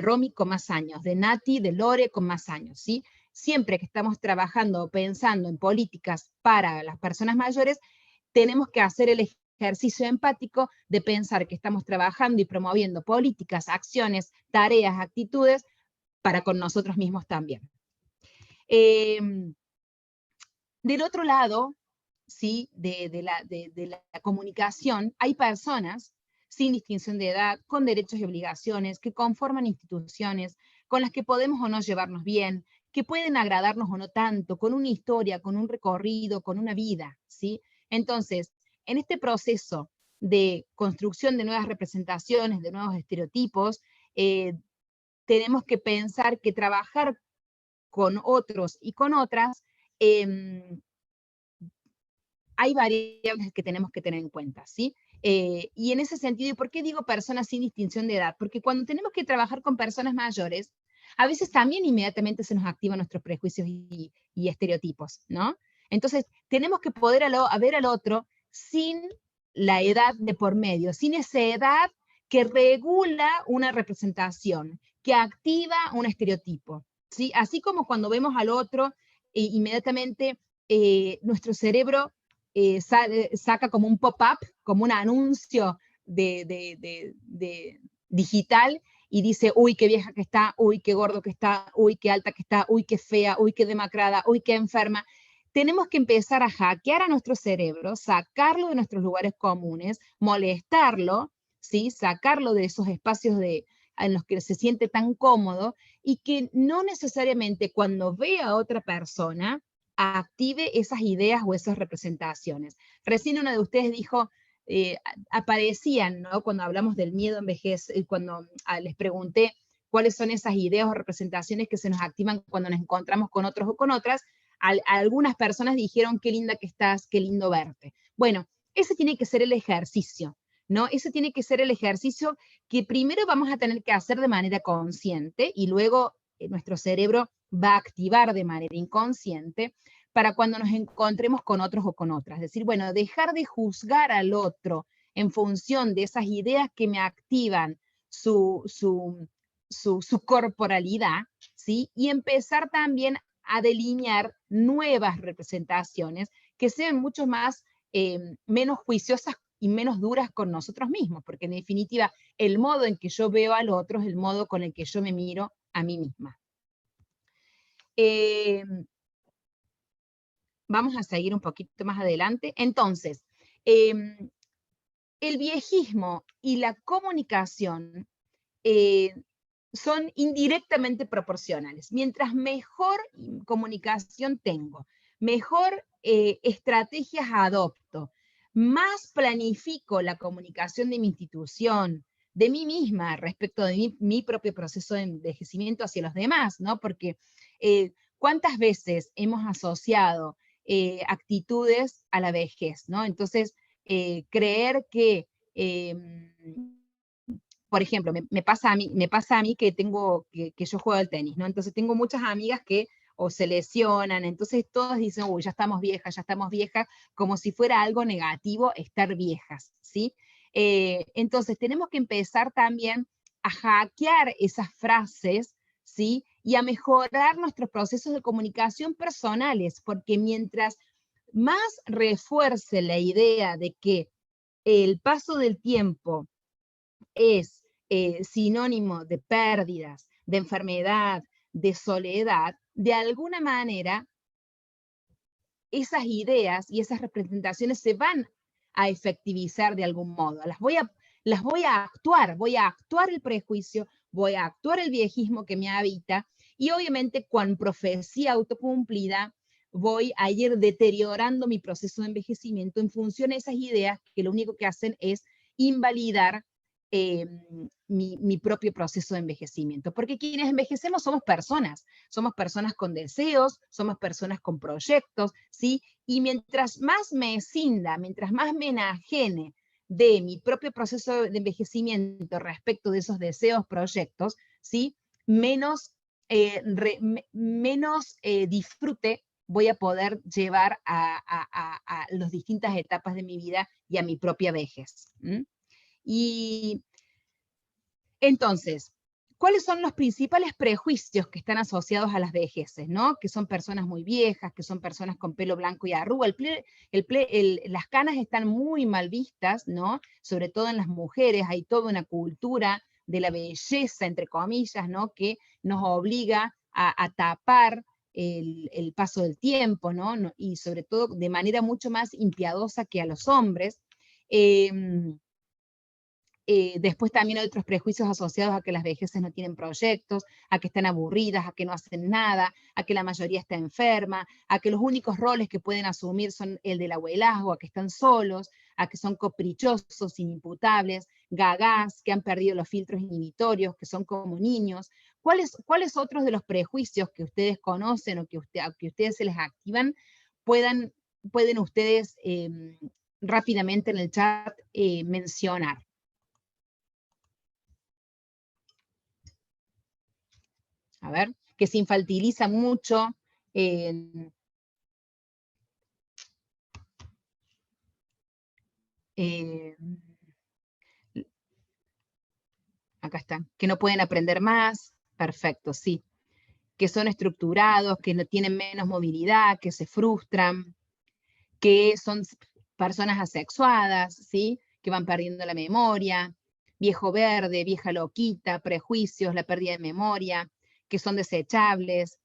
S2: Romy con más años, de Nati, de Lore con más años, ¿sí? Siempre que estamos trabajando o pensando en políticas para las personas mayores, tenemos que hacer el ejercicio empático de pensar que estamos trabajando y promoviendo políticas, acciones, tareas, actitudes para con nosotros mismos también. Del otro lado, ¿sí? de la comunicación, hay personas sin distinción de edad, con derechos y obligaciones, que conforman instituciones, con las que podemos o no llevarnos bien, que pueden agradarnos o no tanto, con una historia, con un recorrido, con una vida, ¿sí? Entonces, en este proceso de construcción de nuevas representaciones, de nuevos estereotipos, tenemos que pensar que trabajar con otros y con otras hay variables que tenemos que tener en cuenta, ¿sí? Y en ese sentido, ¿y por qué digo personas sin distinción de edad? Porque cuando tenemos que trabajar con personas mayores, a veces también inmediatamente se nos activan nuestros prejuicios y estereotipos, ¿no? Entonces, tenemos que poder ver al otro sin la edad de por medio, sin esa edad que regula una representación, que activa un estereotipo, ¿sí? Así como cuando vemos al otro, inmediatamente nuestro cerebro saca como un pop-up, como un anuncio digital, y dice, uy, qué vieja que está, uy, qué gordo que está, uy, qué alta que está, uy, qué fea, uy, qué demacrada, uy, qué enferma. Tenemos que empezar a hackear a nuestro cerebro, sacarlo de nuestros lugares comunes, molestarlo, ¿sí? Sacarlo de esos espacios en los que se siente tan cómodo, y que no necesariamente cuando ve a otra persona active esas ideas o esas representaciones. Recién una de ustedes dijo, aparecían, ¿no? Cuando hablamos del miedo a envejecer, cuando les pregunté cuáles son esas ideas o representaciones que se nos activan cuando nos encontramos con otros o con otras, algunas personas dijeron, qué linda que estás, qué lindo verte. Bueno, ese tiene que ser el ejercicio, ¿no? Ese tiene que ser el ejercicio que primero vamos a tener que hacer de manera consciente y luego nuestro cerebro va a activar de manera inconsciente para cuando nos encontremos con otros o con otras. Es decir, bueno, dejar de juzgar al otro en función de esas ideas que me activan su corporalidad, ¿sí? Y empezar también a delinear nuevas representaciones que sean mucho más, menos juiciosas y menos duras con nosotros mismos, porque en definitiva el modo en que yo veo al otro es el modo con el que yo me miro a mí misma. Vamos a seguir un poquito más adelante. Entonces, el viejismo y la comunicación son indirectamente proporcionales. Mientras mejor comunicación tengo, mejor estrategias adopto, más planifico la comunicación de mi institución, de mí misma respecto de mi propio proceso de envejecimiento hacia los demás, ¿no? Porque ¿cuántas veces hemos asociado actitudes a la vejez, ¿no? Entonces, creer que por ejemplo, me pasa a mí que que yo juego al tenis, ¿no? Entonces tengo muchas amigas que o se lesionan, entonces todas dicen, uy, ya estamos viejas, como si fuera algo negativo estar viejas, ¿sí? Entonces tenemos que empezar también a hackear esas frases, ¿sí? Y a mejorar nuestros procesos de comunicación personales, porque mientras más refuerce la idea de que el paso del tiempo es sinónimo de pérdidas, de enfermedad, de soledad, de alguna manera esas ideas y esas representaciones se van a efectivizar de algún modo. Las voy a actuar el prejuicio, voy a actuar el viejismo que me habita y obviamente con profecía autocumplida voy a ir deteriorando mi proceso de envejecimiento en función de esas ideas que lo único que hacen es invalidar mi propio proceso de envejecimiento. Porque quienes envejecemos somos personas con deseos, somos personas con proyectos, ¿sí? Y mientras más me escinda, mientras más me enajene de mi propio proceso de envejecimiento respecto de esos deseos, proyectos, ¿sí? Menos, menos disfrute voy a poder llevar a las distintas etapas de mi vida y a mi propia vejez. Y entonces, ¿cuáles son los principales prejuicios que están asociados a las vejeces, ¿no? Que son personas muy viejas, que son personas con pelo blanco y arruga. Las canas están muy mal vistas, ¿no? Sobre todo en las mujeres, hay toda una cultura de la belleza, entre comillas, ¿no? Que nos obliga a tapar el paso del tiempo, ¿no? Y sobre todo de manera mucho más impiadosa que a los hombres. Después también hay otros prejuicios asociados a que las vejeces no tienen proyectos, a que están aburridas, a que no hacen nada, a que la mayoría está enferma, a que los únicos roles que pueden asumir son el del abuelazgo, a que están solos, a que son caprichosos, inimputables, gagás, que han perdido los filtros inhibitorios, que son como niños. ¿Cuáles otros de los prejuicios que ustedes conocen o que a ustedes se les activan pueden ustedes rápidamente en el chat mencionar? A ver, que se infantiliza mucho. Acá está, que no pueden aprender más. Perfecto, sí. Que son estructurados, que no tienen menos movilidad, que se frustran, que son personas asexuadas, ¿sí? Que van perdiendo la memoria, viejo verde, vieja loquita, prejuicios, la pérdida de memoria, que son desechables.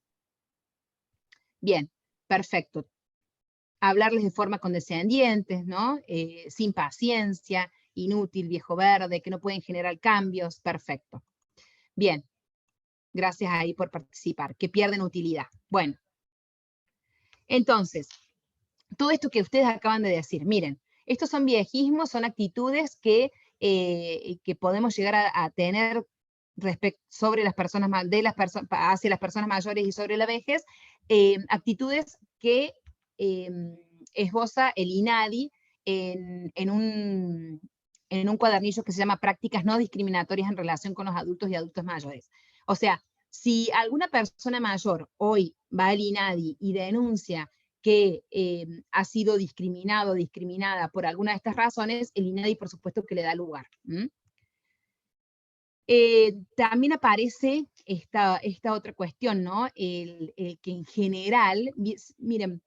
S2: Bien, perfecto. Hablarles de forma condescendiente, ¿no? Sin paciencia, inútil, viejo verde, que no pueden generar cambios, perfecto. Bien, gracias ahí por participar, que pierden utilidad. Bueno, entonces, todo esto que ustedes acaban de decir, miren, estos son viejismos, son actitudes que podemos llegar a tener sobre las personas, hacia las personas mayores y sobre la vejez, actitudes que esboza el INADI en un cuadernillo que se llama Prácticas no discriminatorias en relación con los adultos y adultos mayores. O sea, si alguna persona mayor hoy va al INADI y denuncia que ha sido discriminado o discriminada por alguna de estas razones, el INADI por supuesto que le da lugar. También aparece esta otra cuestión, ¿no? El que en general, miren,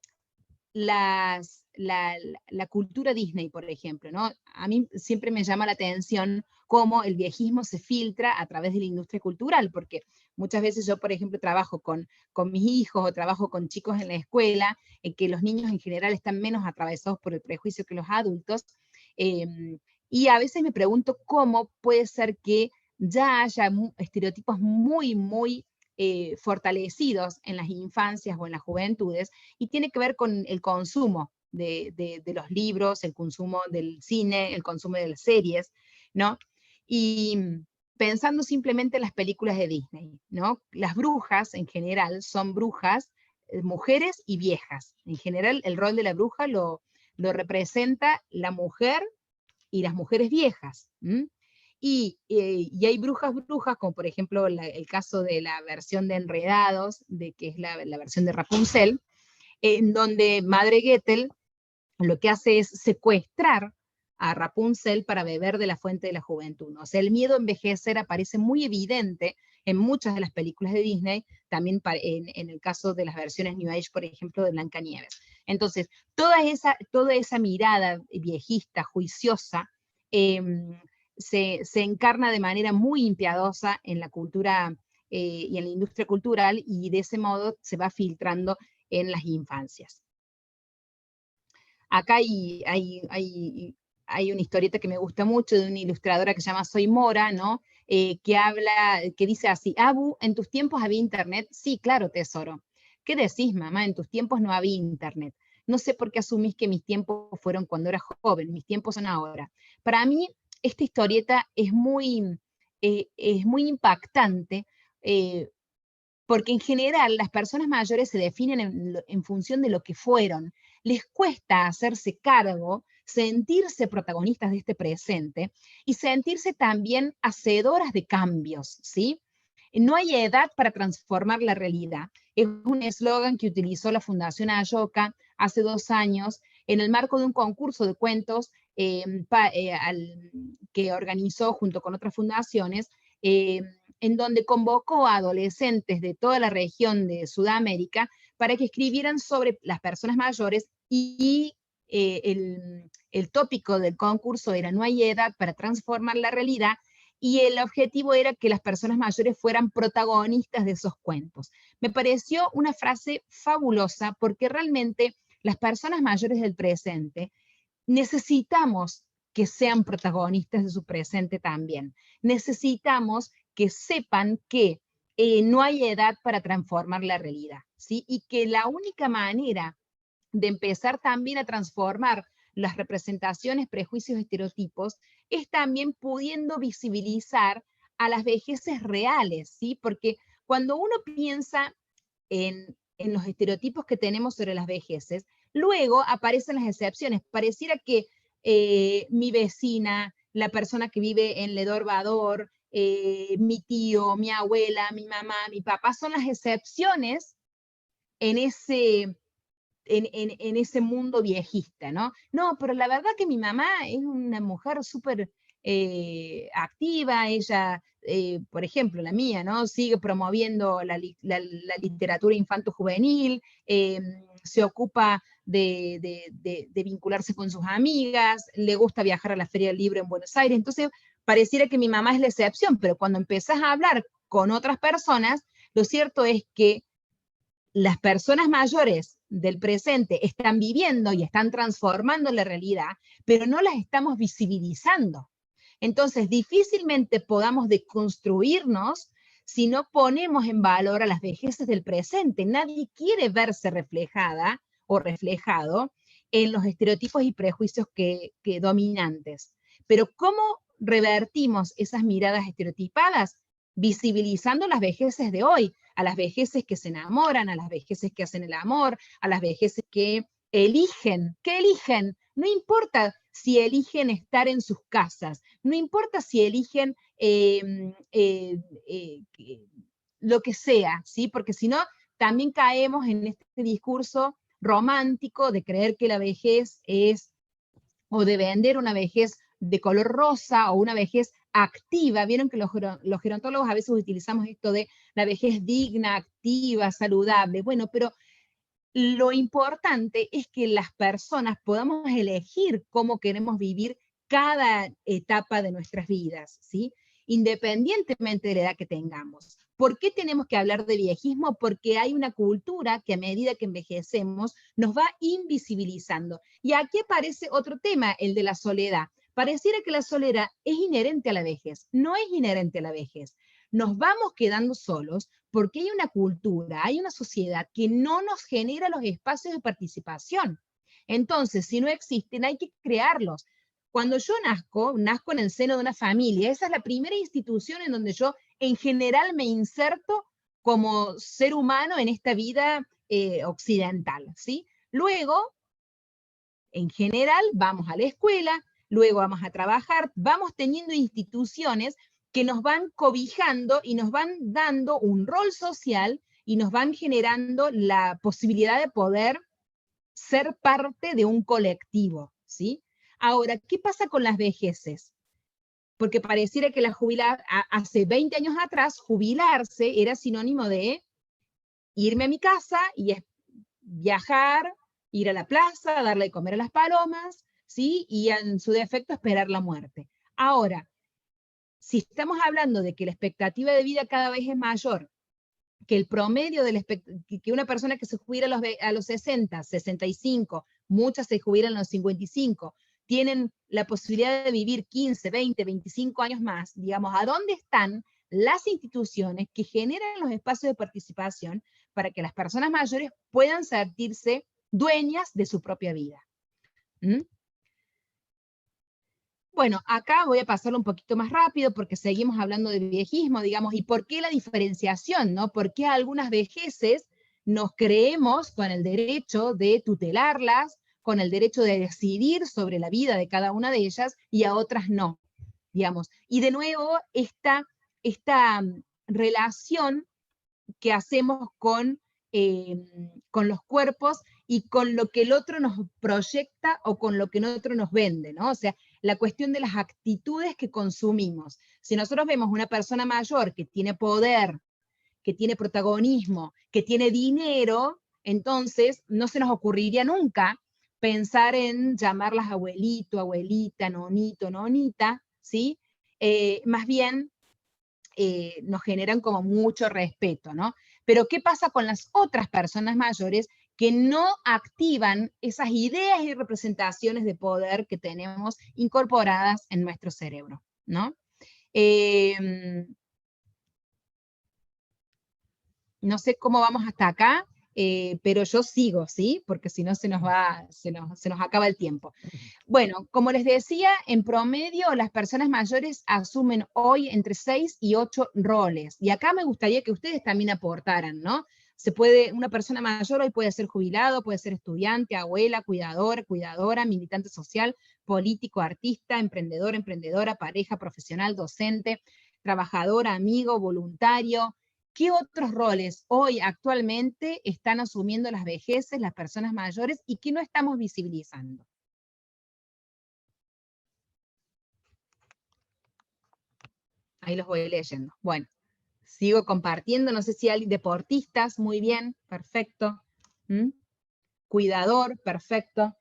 S2: la cultura Disney, por ejemplo, ¿no? A mí siempre me llama la atención cómo el viejismo se filtra a través de la industria cultural, porque muchas veces yo, por ejemplo, trabajo con mis hijos o trabajo con chicos en la escuela, en que los niños en general están menos atravesados por el prejuicio que los adultos, y a veces me pregunto cómo puede ser que ya haya estereotipos muy, muy fortalecidos en las infancias o en las juventudes, y tiene que ver con el consumo de los libros, el consumo del cine, el consumo de las series, ¿no? Y pensando simplemente en las películas de Disney, ¿no? Las brujas en general son brujas, mujeres y viejas. En general el rol de la bruja lo representa la mujer y las mujeres viejas. Y hay brujas, como por ejemplo el caso de la versión de Enredados, que es la versión de Rapunzel, en donde Madre Goethel lo que hace es secuestrar a Rapunzel para beber de la fuente de la juventud, ¿no? O sea, el miedo a envejecer aparece muy evidente en muchas de las películas de Disney, también en el caso de las versiones New Age, por ejemplo, de Blancanieves. Entonces, toda esa mirada viejista, juiciosa, se encarna de manera muy impiadosa en la cultura y en la industria cultural, y de ese modo se va filtrando en las infancias. Acá hay una historieta que me gusta mucho de una ilustradora que se llama Soy Mora, ¿no? Que dice así: Abu, ¿en tus tiempos había internet? Sí, claro, tesoro. ¿Qué decís, mamá? En tus tiempos no había internet. No sé por qué asumís que mis tiempos fueron cuando era joven, mis tiempos son ahora. Para mí, esta historieta es muy impactante, porque en general las personas mayores se definen en función de lo que fueron. Les cuesta hacerse cargo, sentirse protagonistas de este presente y sentirse también hacedoras de cambios, ¿sí? No hay edad para transformar la realidad. Es un eslogan que utilizó la Fundación Ashoka hace 2 años en el marco de un concurso de cuentos que organizó junto con otras fundaciones, en donde convocó a adolescentes de toda la región de Sudamérica para que escribieran sobre las personas mayores, y el tópico del concurso era no hay edad para transformar la realidad, y el objetivo era que las personas mayores fueran protagonistas de esos cuentos. Me pareció una frase fabulosa, porque realmente las personas mayores del presente necesitamos que sean protagonistas de su presente también. Necesitamos que sepan que no hay edad para transformar la realidad, ¿sí? Y que la única manera de empezar también a transformar las representaciones, prejuicios, estereotipos, es también pudiendo visibilizar a las vejeces reales, ¿sí? Porque cuando uno piensa en los estereotipos que tenemos sobre las vejeces, luego aparecen las excepciones. Pareciera que mi vecina, la persona que vive en Ledor Bador, mi tío, mi abuela, mi mamá, mi papá, son las excepciones en ese mundo viejista, ¿no? No, pero la verdad que mi mamá es una mujer súper activa. Ella, por ejemplo, la mía, ¿no? Sigue promoviendo la literatura infanto-juvenil, se ocupa de vincularse con sus amigas, le gusta viajar a la Feria del Libro en Buenos Aires. Entonces, pareciera que mi mamá es la excepción, pero cuando empezás a hablar con otras personas, lo cierto es que las personas mayores del presente están viviendo y están transformando la realidad, pero no las estamos visibilizando. Entonces, difícilmente podamos deconstruirnos si no ponemos en valor a las vejeces del presente. Nadie quiere verse reflejada o reflejado en los estereotipos y prejuicios que dominantes. Pero ¿cómo revertimos esas miradas estereotipadas? Visibilizando las vejeces de hoy, a las vejeces que se enamoran, a las vejeces que hacen el amor, a las vejeces que eligen. ¿Qué eligen? No importa si eligen estar en sus casas, no importa si eligen lo que sea, ¿sí? Porque si no, también caemos en este discurso romántico de creer que la vejez es, o de vender una vejez de color rosa o una vejez activa. Vieron que los gerontólogos a veces utilizamos esto de la vejez digna, activa, saludable. Bueno, pero lo importante es que las personas podamos elegir cómo queremos vivir cada etapa de nuestras vidas, ¿sí? Independientemente de la edad que tengamos. ¿Por qué tenemos que hablar de viejismo? Porque hay una cultura que a medida que envejecemos nos va invisibilizando. Y aquí aparece otro tema, el de la soledad. Pareciera que la soledad es inherente a la vejez. No es inherente a la vejez. Nos vamos quedando solos porque hay una cultura, hay una sociedad que no nos genera los espacios de participación. Entonces, si no existen, hay que crearlos. Cuando yo nazco en el seno de una familia. Esa es la primera institución en donde yo, en general, me inserto como ser humano en esta vida occidental, ¿sí? Luego, en general, vamos a la escuela, luego vamos a trabajar, vamos teniendo instituciones que nos van cobijando y nos van dando un rol social y nos van generando la posibilidad de poder ser parte de un colectivo, ¿sí? Ahora, ¿qué pasa con las vejeces? Porque pareciera que hace 20 años atrás, jubilarse era sinónimo de irme a mi casa y viajar, ir a la plaza, darle de comer a las palomas, ¿sí? Y en su defecto esperar la muerte. Ahora, si estamos hablando de que la expectativa de vida cada vez es mayor, que el promedio que una persona que se jubila a los 60, 65, muchas se jubilan a los 55, tienen la posibilidad de vivir 15, 20, 25 años más, digamos, ¿a dónde están las instituciones que generan los espacios de participación para que las personas mayores puedan sentirse dueñas de su propia vida? ¿Mm? Bueno, acá voy a pasarlo un poquito más rápido porque seguimos hablando de viejismo, digamos, y por qué la diferenciación, ¿no? ¿Por qué algunas vejeces nos creemos con el derecho de tutelarlas, con el derecho de decidir sobre la vida de cada una de ellas y a otras no, digamos? Y de nuevo, esta relación que hacemos con los cuerpos y con lo que el otro nos proyecta o con lo que el otro nos vende, ¿no? O sea, la cuestión de las actitudes que consumimos. Si nosotros vemos una persona mayor que tiene poder, que tiene protagonismo, que tiene dinero, entonces no se nos ocurriría nunca pensar en llamarlas abuelito, abuelita, nonito, nonita, ¿sí? Más bien nos generan como mucho respeto, ¿no? Pero ¿qué pasa con las otras personas mayores que no activan esas ideas y representaciones de poder que tenemos incorporadas en nuestro cerebro, ¿no? No sé cómo vamos hasta acá, pero yo sigo, ¿sí? Porque si no se nos acaba el tiempo. Bueno, como les decía, en promedio las personas mayores asumen hoy entre 6 y 8 roles. Y acá me gustaría que ustedes también aportaran, ¿no? Una persona mayor hoy puede ser jubilado, puede ser estudiante, abuela, cuidador, cuidadora, militante social, político, artista, emprendedor, emprendedora, pareja, profesional, docente, trabajador, amigo, voluntario. ¿Qué otros roles hoy actualmente están asumiendo las vejeces, las personas mayores y que no estamos visibilizando? Ahí los voy leyendo. Bueno, sigo compartiendo. No sé si hay deportistas, muy bien, perfecto. ¿Mm? Cuidador, perfecto.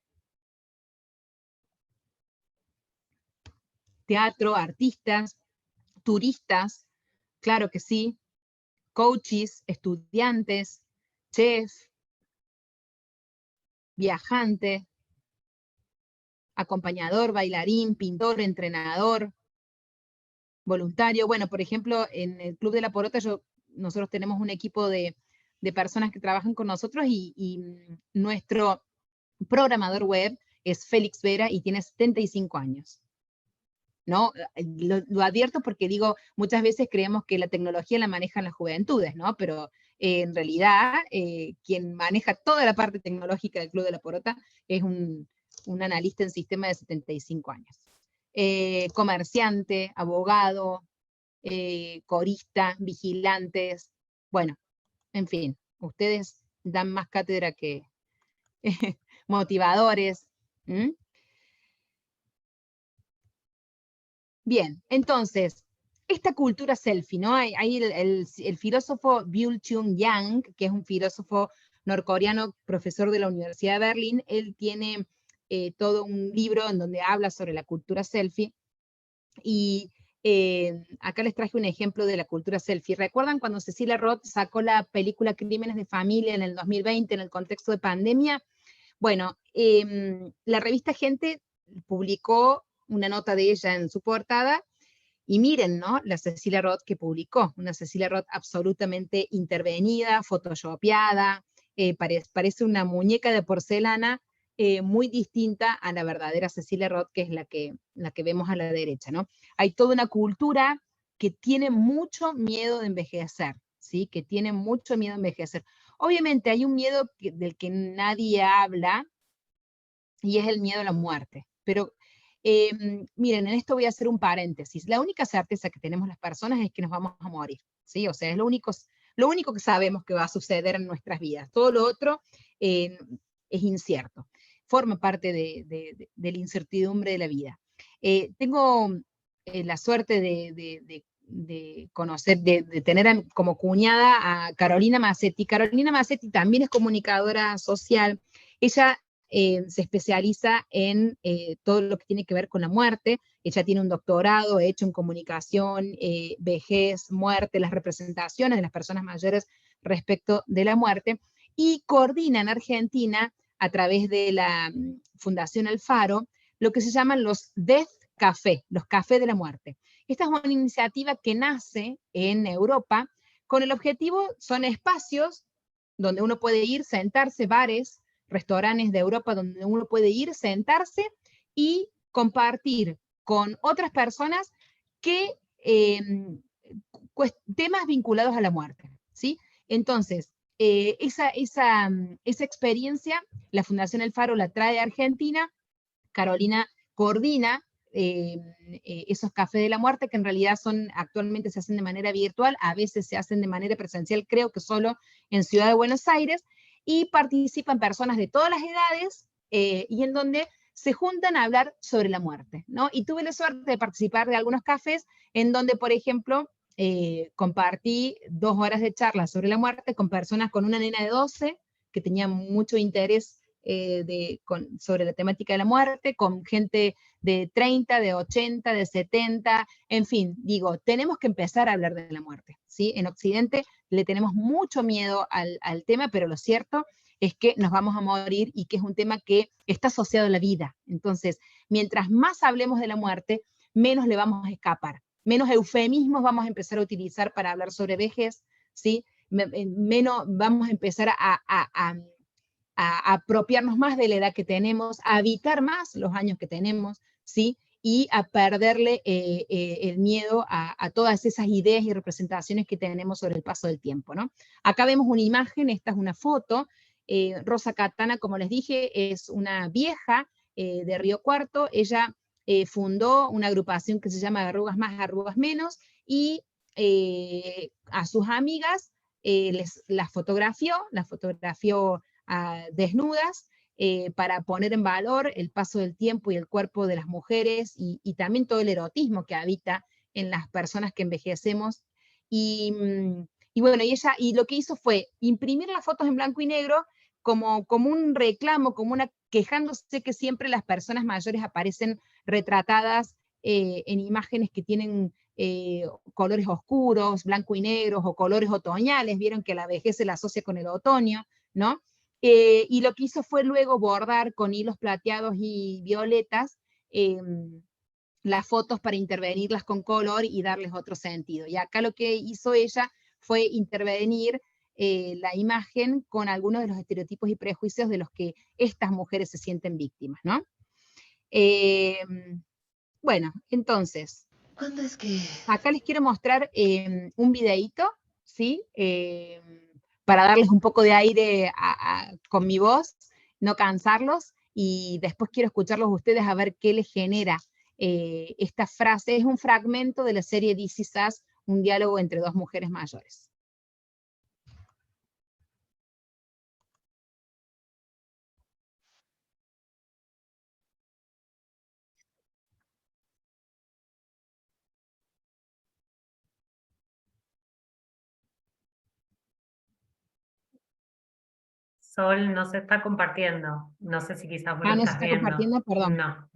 S2: Teatro, artistas, turistas, claro que sí. Coaches, estudiantes, chef, viajante, acompañador, bailarín, pintor, entrenador, voluntario. Bueno, por ejemplo, en el Club de la Porota nosotros tenemos un equipo de personas que trabajan con nosotros y nuestro programador web es Félix Vera y tiene 75 años. ¿No? Lo advierto porque digo, muchas veces creemos que la tecnología la manejan las juventudes, ¿no? Pero en realidad quien maneja toda la parte tecnológica del Club de la Porota es un analista en sistema de 75 años. Comerciante, abogado, corista, vigilantes, bueno, en fin, ustedes dan más cátedra que motivadores. ¿Mm? Bien, entonces, esta cultura selfie, ¿no? Hay el filósofo Byul-Chul Yang, que es un filósofo norcoreano, profesor de la Universidad de Berlín, él tiene todo un libro en donde habla sobre la cultura selfie, y acá les traje un ejemplo de la cultura selfie. ¿Recuerdan cuando Cecilia Roth sacó la película Crímenes de Familia en el 2020 en el contexto de pandemia? Bueno, la revista Gente publicó una nota de ella en su portada, y miren, ¿no? La Cecilia Roth que publicó, una Cecilia Roth absolutamente intervenida, photoshopeada, parece una muñeca de porcelana, muy distinta a la verdadera Cecilia Roth, que es la que vemos a la derecha, ¿no? Hay toda una cultura que tiene mucho miedo de envejecer, ¿sí? Que tiene mucho miedo de envejecer. Obviamente hay un miedo del que nadie habla, y es el miedo a la muerte. Pero miren, en esto voy a hacer un paréntesis. La única certeza que tenemos las personas es que nos vamos a morir, ¿sí? O sea, es lo único que sabemos que va a suceder en nuestras vidas. Todo lo otro es incierto. Forma parte de la incertidumbre de la vida. Tengo la suerte de conocer, de tener como cuñada a Carolina Massetti. Carolina Massetti también es comunicadora social. Ella se especializa en todo lo que tiene que ver con la muerte. Ella tiene un doctorado hecho en comunicación, vejez, muerte, las representaciones de las personas mayores respecto de la muerte, y coordina en Argentina, a través de la Fundación Alfaro, lo que se llaman los Death Café, los cafés de la muerte. Esta es una iniciativa que nace en Europa con el objetivo, son espacios donde uno puede ir, sentarse, bares, restaurantes de Europa donde uno puede ir, sentarse y compartir con otras personas que, temas vinculados a la muerte, ¿sí? Entonces, esa experiencia, la Fundación El Faro la trae a Argentina. Carolina coordina esos cafés de la muerte, que en realidad actualmente se hacen de manera virtual, a veces se hacen de manera presencial, creo que solo en Ciudad de Buenos Aires, y participan personas de todas las edades, y en donde se juntan a hablar sobre la muerte, ¿no? Y tuve la suerte de participar de algunos cafés en donde, por ejemplo, compartí 2 horas de charla sobre la muerte con personas, con una nena de 12 que tenía mucho interés sobre la temática de la muerte, con gente de 30, de 80, de 70, en fin, digo, tenemos que empezar a hablar de la muerte, ¿sí? En Occidente le tenemos mucho miedo al tema, pero lo cierto es que nos vamos a morir y que es un tema que está asociado a la vida. Entonces, mientras más hablemos de la muerte, menos le vamos a escapar, menos eufemismos vamos a empezar a utilizar para hablar sobre vejez, ¿sí? Menos vamos a empezar a apropiarnos más de la edad que tenemos, a habitar más los años que tenemos, ¿sí? Y a perderle el miedo a todas esas ideas y representaciones que tenemos sobre el paso del tiempo, ¿no? Acá vemos una imagen, esta es una foto. Rosa Catana, como les dije, es una vieja de Río Cuarto. Ella fundó una agrupación que se llama Arrugas Más, Arrugas Menos, y a sus amigas las fotografió desnudas, para poner en valor el paso del tiempo y el cuerpo de las mujeres, y también todo el erotismo que habita en las personas que envejecemos. Y, y bueno, y lo que hizo fue imprimir las fotos en blanco y negro como un reclamo, quejándose que siempre las personas mayores aparecen retratadas en imágenes que tienen colores oscuros, blanco y negros, o colores otoñales. Vieron que la vejez se la asocia con el otoño, ¿no? Y lo que hizo fue luego bordar con hilos plateados y violetas las fotos para intervenirlas con color y darles otro sentido. Y acá lo que hizo ella fue intervenir la imagen con algunos de los estereotipos y prejuicios de los que estas mujeres se sienten víctimas, ¿no? Bueno, entonces,
S3: ¿Cuándo es que...?
S2: acá les quiero mostrar un videíto, ¿sí? Para darles un poco de aire con mi voz, no cansarlos, y después quiero escucharlos a ustedes a ver qué les genera esta frase. Es un fragmento de la serie This Is Us, un diálogo entre 2 mujeres mayores.
S3: Sol no se está compartiendo. No sé si quizás vos lo
S2: No se
S3: estás
S2: está
S3: viendo.
S2: compartiendo, perdón.
S3: No.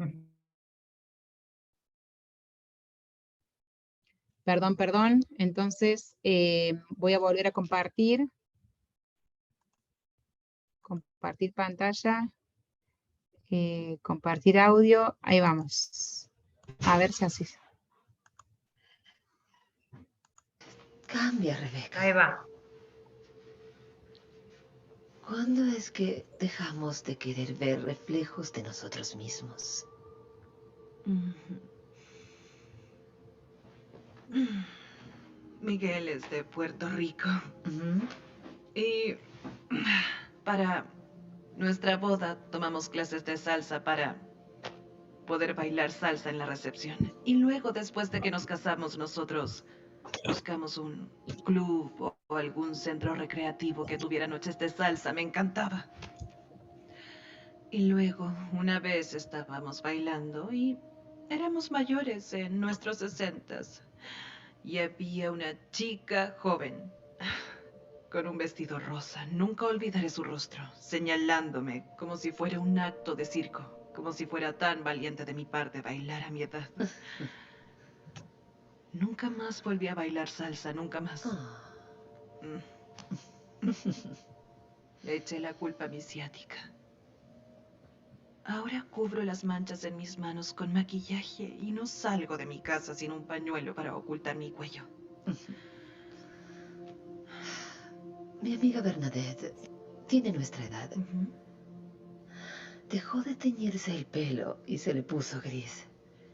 S2: Perdón. Entonces, voy a volver a compartir. Compartir pantalla. Compartir audio. Ahí vamos. A ver si así.
S4: Cambia, Rebeca.
S3: Ahí va.
S4: ¿Cuándo es que dejamos de querer ver reflejos de nosotros mismos?
S5: Miguel es de Puerto Rico.
S4: Ujú.
S5: Y para nuestra boda tomamos clases de salsa para poder bailar salsa en la recepción. Y luego, después de que nos casamos, nosotros buscamos un club o algún centro recreativo que tuviera noches de salsa. Me encantaba. Y luego, una vez estábamos bailando y éramos mayores, en nuestros 60s. Y había una chica joven con un vestido rosa. Nunca olvidaré su rostro, señalándome como si fuera un acto de circo, como si fuera tan valiente de mi parte bailar a mi edad. Nunca más volví a bailar salsa, nunca más. Le eché la culpa a mi ciática. Ahora cubro las manchas en mis manos con maquillaje y no salgo de mi casa sin un pañuelo para ocultar mi cuello.
S4: Mi amiga Bernadette tiene nuestra edad. Dejó de teñirse el pelo y se le puso gris.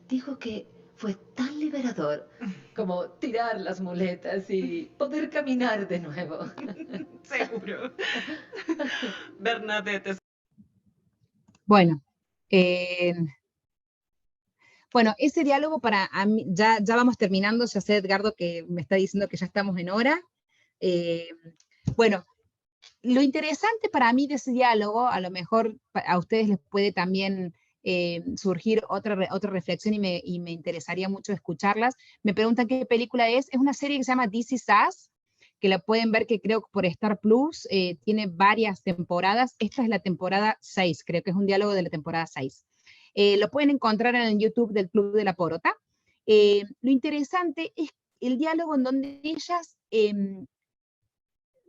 S4: Dijo que fue tan liberador como tirar las muletas y poder caminar de nuevo.
S5: Seguro. Bernadette es...
S2: Bueno, eh, bueno, ese diálogo para a mí, ya vamos terminando, ya sé Edgardo que me está diciendo que ya estamos en hora. Bueno, lo interesante para mí de ese diálogo, a lo mejor a ustedes les puede también surgir otra reflexión y me interesaría mucho escucharlas. Me preguntan qué película es una serie que se llama This Is Us, que la pueden ver que creo que por Star Plus, tiene varias temporadas. Esta es la temporada 6, creo que es un diálogo de la temporada 6. Lo pueden encontrar en el YouTube del Club de la Porota. Lo interesante es el diálogo en donde ellas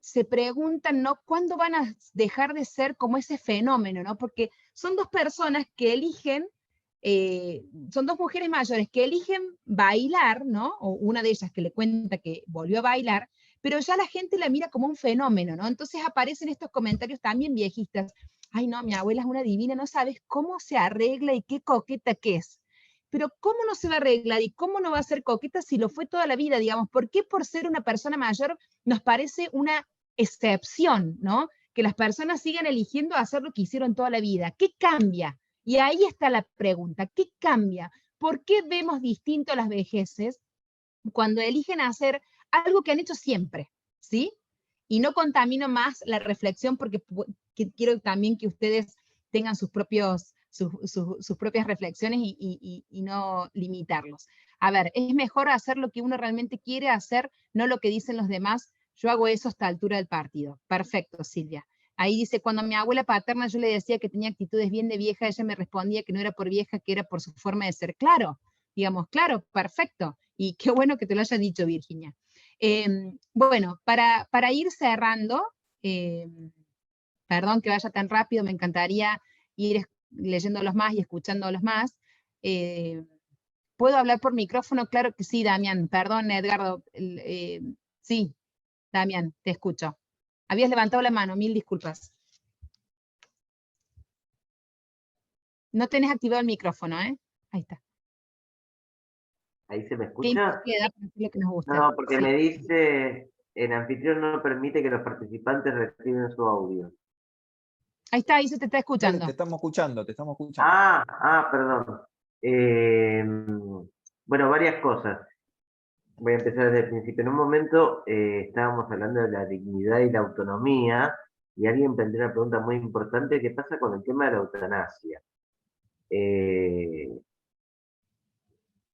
S2: se preguntan, ¿no? ¿Cuándo van a dejar de ser como ese fenómeno, ¿no? Porque son dos personas que eligen, son dos mujeres mayores que eligen bailar, ¿no? O una de ellas que le cuenta que volvió a bailar, pero ya la gente la mira como un fenómeno, ¿no? Entonces aparecen estos comentarios también viejistas. Ay, no, mi abuela es una divina, no sabes cómo se arregla y qué coqueta que es. Pero ¿cómo no se va a arreglar y cómo no va a ser coqueta si lo fue toda la vida, digamos? ¿Por qué por ser una persona mayor nos parece una excepción, ¿no? Que las personas sigan eligiendo hacer lo que hicieron toda la vida? ¿Qué cambia? Y ahí está la pregunta, ¿qué cambia? ¿Por qué vemos distinto a las vejeces cuando eligen hacer algo que han hecho siempre? ¿Sí? Y no contamino más la reflexión porque quiero también que ustedes tengan sus propias reflexiones y no limitarlos. A ver, es mejor hacer lo que uno realmente quiere hacer, no lo que dicen los demás. Yo hago eso hasta la altura del partido. Perfecto, Silvia. Ahí dice, cuando a mi abuela paterna yo le decía que tenía actitudes bien de vieja, ella me respondía que no era por vieja, que era por su forma de ser. Claro, digamos, claro, perfecto. Y qué bueno que te lo haya dicho, Virginia. Bueno, para ir cerrando, perdón que vaya tan rápido, me encantaría ir leyéndolos más y escuchándolos más. ¿Puedo hablar por micrófono? Claro que sí, Damián. Perdón, Edgardo. Sí, Damián, te escucho. Habías levantado la mano, mil disculpas. No tenés activado el micrófono, ¿eh? Ahí está.
S6: ¿Ahí se me
S2: ¿Qué
S6: escucha?
S2: queda para hacer lo que nos gusta?
S6: No, porque
S2: Sí.
S6: me dice, el anfitrión no permite que los participantes reciban su audio.
S2: Ahí está, ahí se te está
S1: Dale,
S2: escuchando.
S1: te estamos escuchando, te estamos escuchando.
S6: Perdón. Eh, bueno, varias cosas. Voy a empezar desde el principio. En un momento estábamos hablando de la dignidad y la autonomía, y alguien planteó una pregunta muy importante: ¿qué pasa con el tema de la eutanasia?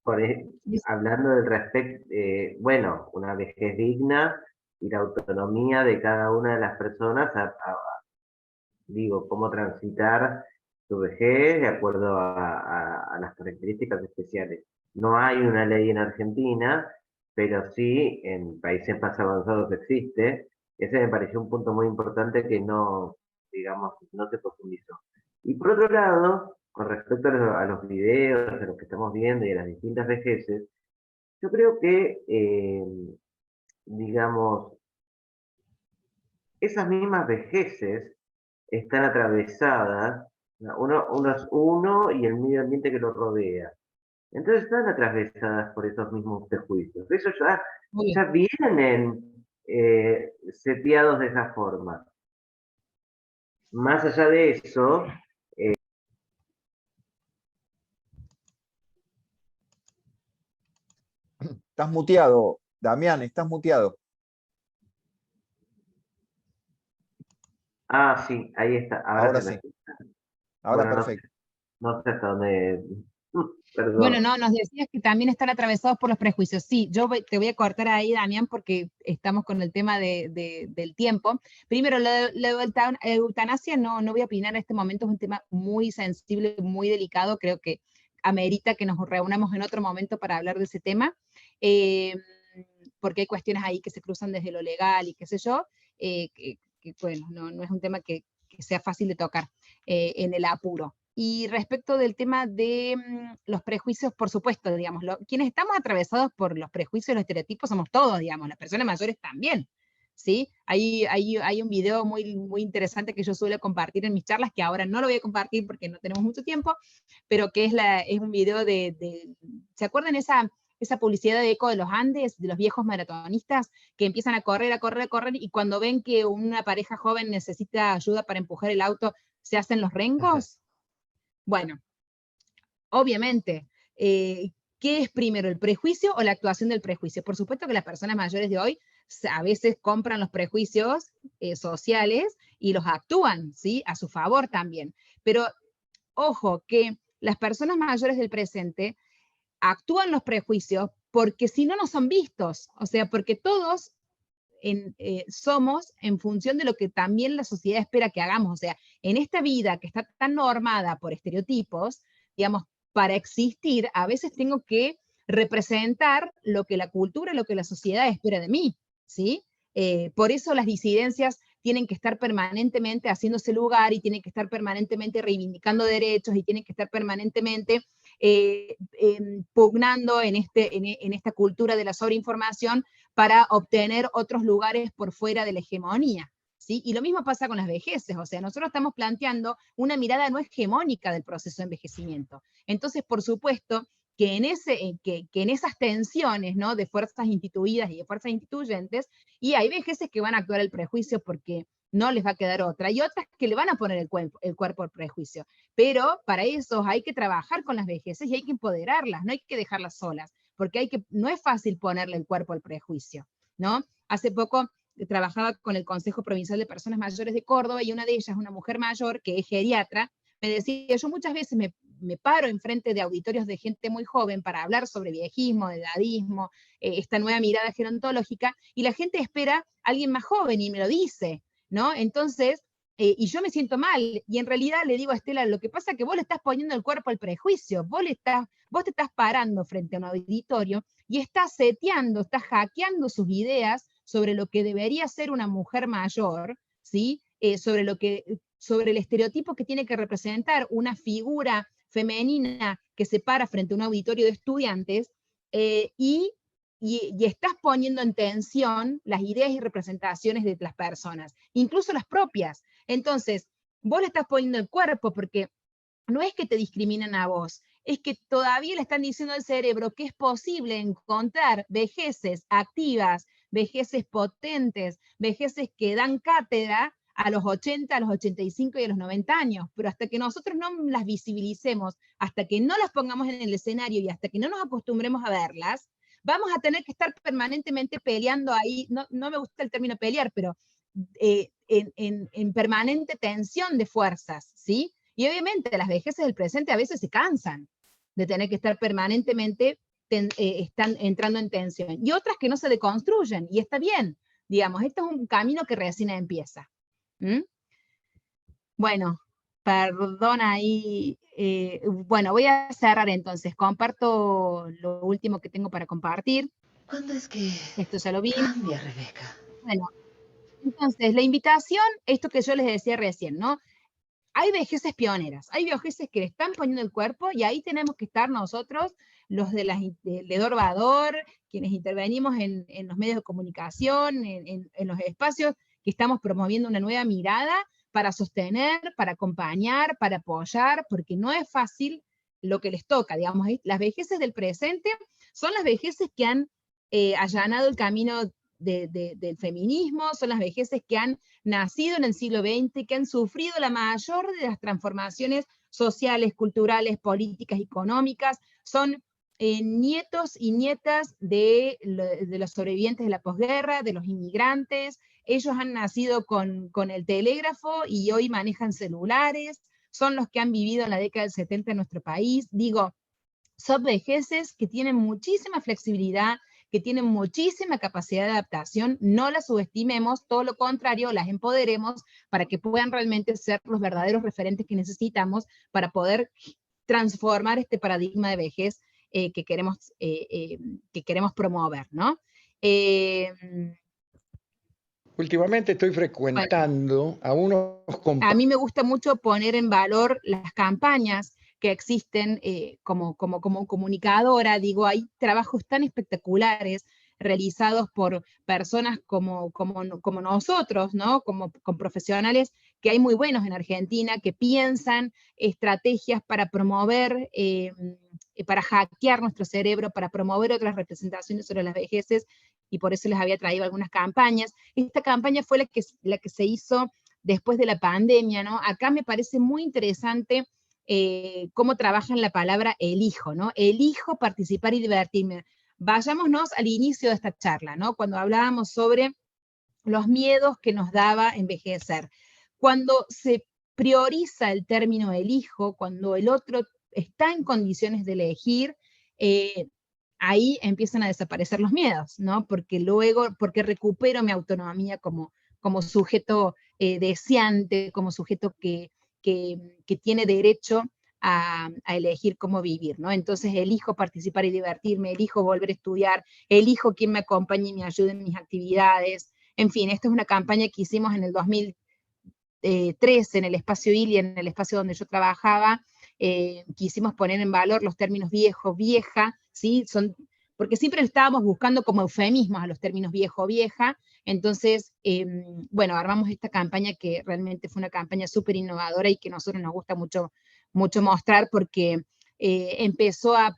S6: Por ej- Hablando del respecto, bueno, una vejez digna y la autonomía de cada una de las personas, digo, cómo transitar su vejez de acuerdo a las características especiales. No hay una ley en Argentina, pero sí en países más avanzados existe. Ese me pareció un punto muy importante que no, digamos, no se profundizó. Y por otro lado, con respecto a los videos, a lo que estamos viendo y a las distintas vejeces, yo creo que, digamos, esas mismas vejeces están atravesadas, uno es uno y el medio ambiente que lo rodea. Entonces están atravesadas por esos mismos prejuicios. Eso ya vienen seteados de esa forma. Más allá de eso,
S1: Estás muteado, Damián, estás muteado.
S6: sí, ahí está.
S1: Ahora
S6: Se me
S1: sí, ahora
S6: Bueno,
S1: perfecto.
S6: no sé hasta dónde.
S2: Bueno,
S6: Perdón.
S2: no, nos decías que también están atravesados por los prejuicios. Sí, te voy a cortar ahí, Damián, porque estamos con el tema del tiemmo. Primero, la eutanasia no voy a opinar en este momento, es un tema muy sensible, muy delicado, creo que amerita que nos reunamos en otro momento para hablar de ese tema, porque hay cuestiones ahí que se cruzan desde lo legal y qué sé yo, bueno, no es un tema que sea fácil de tocar en el apuro. Y respecto del tema de los prejuicios, por supuesto, digamos, quienes estamos atravesados por los prejuicios y los estereotipos somos todos, digamos, las personas mayores también, ¿sí? Hay un video muy interesante que yo suelo compartir en mis charlas, que ahora no lo voy a compartir porque no tenemos mucho tiempo, pero que es un video ¿se acuerdan esa publicidad de Eco de los Andes, de los viejos maratonistas que empiezan a correr, y cuando ven que una pareja joven necesita ayuda para empujar el auto, se hacen los rengos? Bueno, obviamente, ¿qué es primero, el prejuicio o la actuación del prejuicio? Por supuesto que las personas mayores de hoy a veces compran los prejuicios sociales y los actúan, ¿sí? A su favor también. Pero, ojo, que las personas mayores del presente actúan los prejuicios porque si no, no son vistos. O sea, porque todos somos en función de lo que también la sociedad espera que hagamos. O sea, en esta vida que está tan normada por estereotipos, digamos, para existir, a veces tengo que representar lo que la cultura, lo que la sociedad espera de mí, ¿sí? Por eso las disidencias tienen que estar permanentemente haciéndose lugar y tienen que estar permanentemente reivindicando derechos y tienen que estar permanentemente pugnando en esta cultura de la sobreinformación para obtener otros lugares por fuera de la hegemonía, ¿sí? Y lo mismo pasa con las vejeces, o sea, nosotros estamos planteando una mirada no hegemónica del proceso de envejecimiento. Entonces, por supuesto, que en esas tensiones, ¿no?, de fuerzas instituidas y de fuerzas instituyentes, y hay vejeces que van a actuar el prejuicio porque no les va a quedar otra, y otras que le van a poner el cuerpo al prejuicio. Pero para eso hay que trabajar con las vejeces y hay que empoderarlas, no hay que dejarlas solas, porque no es fácil ponerle el cuerpo al prejuicio, ¿no? Hace poco trabajaba con el Consejo Provincial de Personas Mayores de Córdoba y una de ellas, una mujer mayor que es geriatra, me decía, yo muchas veces me paro enfrente de auditorios de gente muy joven para hablar sobre viejismo, edadismo, esta nueva mirada gerontológica, y la gente espera a alguien más joven y me lo dice, ¿no? Entonces, y yo me siento mal, y en realidad le digo a Estela, lo que pasa es que vos le estás poniendo el cuerpo al prejuicio, vos te estás parando frente a un auditorio y estás seteando, estás hackeando sus ideas sobre lo que debería ser una mujer mayor, ¿sí? Sobre el estereotipo que tiene que representar una figura femenina que se para frente a un auditorio de estudiantes, y estás poniendo en tensión las ideas y representaciones de las personas, incluso las propias. Entonces, vos le estás poniendo el cuerpo porque no es que te discriminan a vos, es que todavía le están diciendo al cerebro que es posible encontrar vejeces activas, vejeces potentes, vejeces que dan cátedra a los 80, a los 85 y a los 90 años, pero hasta que nosotros no las visibilicemos, hasta que no las pongamos en el escenario y hasta que no nos acostumbremos a verlas, vamos a tener que estar permanentemente peleando ahí, no me gusta el término pelear, pero en permanente tensión de fuerzas, ¿sí? Y obviamente las vejeces del presente a veces se cansan de tener que estar permanentemente, están entrando en tensión. Y otras que no se deconstruyen, y está bien, digamos, este es un camino que recién empieza. ¿Mm? Bueno, perdón ahí. Bueno, voy a cerrar entonces. Comparto lo último que tengo para compartir.
S4: ¿Cuándo es que
S2: Esto ya lo vi.
S4: cambia, Rebeca?
S2: Bueno, entonces la invitación, esto que yo les decía recién, ¿no? hay vejeces pioneras, hay vejeces que le están poniendo el cuerpo, y ahí tenemos que estar nosotros, los de Dor Vador, quienes intervenimos en los medios de comunicación, en los espacios, que estamos promoviendo una nueva mirada para sostener, para acompañar, para apoyar, porque no es fácil lo que les toca, digamos. Las vejeces del presente son las vejeces que han allanado el camino del feminismo, son las vejeces que han nacido en el siglo XX, que han sufrido la mayor de las transformaciones sociales, culturales, políticas, económicas, son nietos y nietas de los sobrevivientes de la posguerra, de los inmigrantes. Ellos han nacido con el telégrafo y hoy manejan celulares, son los que han vivido en la década del 70 en nuestro país. Digo, son vejeces que tienen muchísima flexibilidad, que tienen muchísima capacidad de adaptación, no las subestimemos, todo lo contrario, las empoderemos para que puedan realmente ser los verdaderos referentes que necesitamos para poder transformar este paradigma de vejez que queremos promover, ¿no?
S7: Últimamente estoy frecuentando a unos compañeros.
S2: A mí me gusta mucho poner en valor las campañas que existen como comunicadora. Digo, hay trabajos tan espectaculares realizados por personas como nosotros, ¿no? Con profesionales que hay muy buenos en Argentina, que piensan estrategias para promover, para hackear nuestro cerebro, para promover otras representaciones sobre las vejeces, y por eso les había traído algunas campañas. Esta campaña fue la que se hizo después de la pandemia, ¿no? Acá me parece muy interesante cómo trabajan la palabra elijo, ¿no? Elijo participar y divertirme. Vayámonos al inicio de esta charla, ¿no? Cuando hablábamos sobre los miedos que nos daba envejecer. Cuando se prioriza el término elijo, cuando el otro está en condiciones de elegir, ahí empiezan a desaparecer los miedos, ¿no? Porque recupero mi autonomía como sujeto deseante, como sujeto que tiene derecho a elegir cómo vivir, ¿no? Entonces elijo participar y divertirme, elijo volver a estudiar, elijo quién me acompañe y me ayude en mis actividades. En fin, esta es una campaña que hicimos en el 2013 en el espacio ILI, en el espacio donde yo trabajaba. Quisimos poner en valor los términos viejo, vieja, ¿sí? Porque siempre estábamos buscando como eufemismos a los términos viejo, vieja. Entonces, bueno, armamos esta campaña que realmente fue una campaña súper innovadora y que a nosotros nos gusta mucho, mucho mostrar, porque empezó a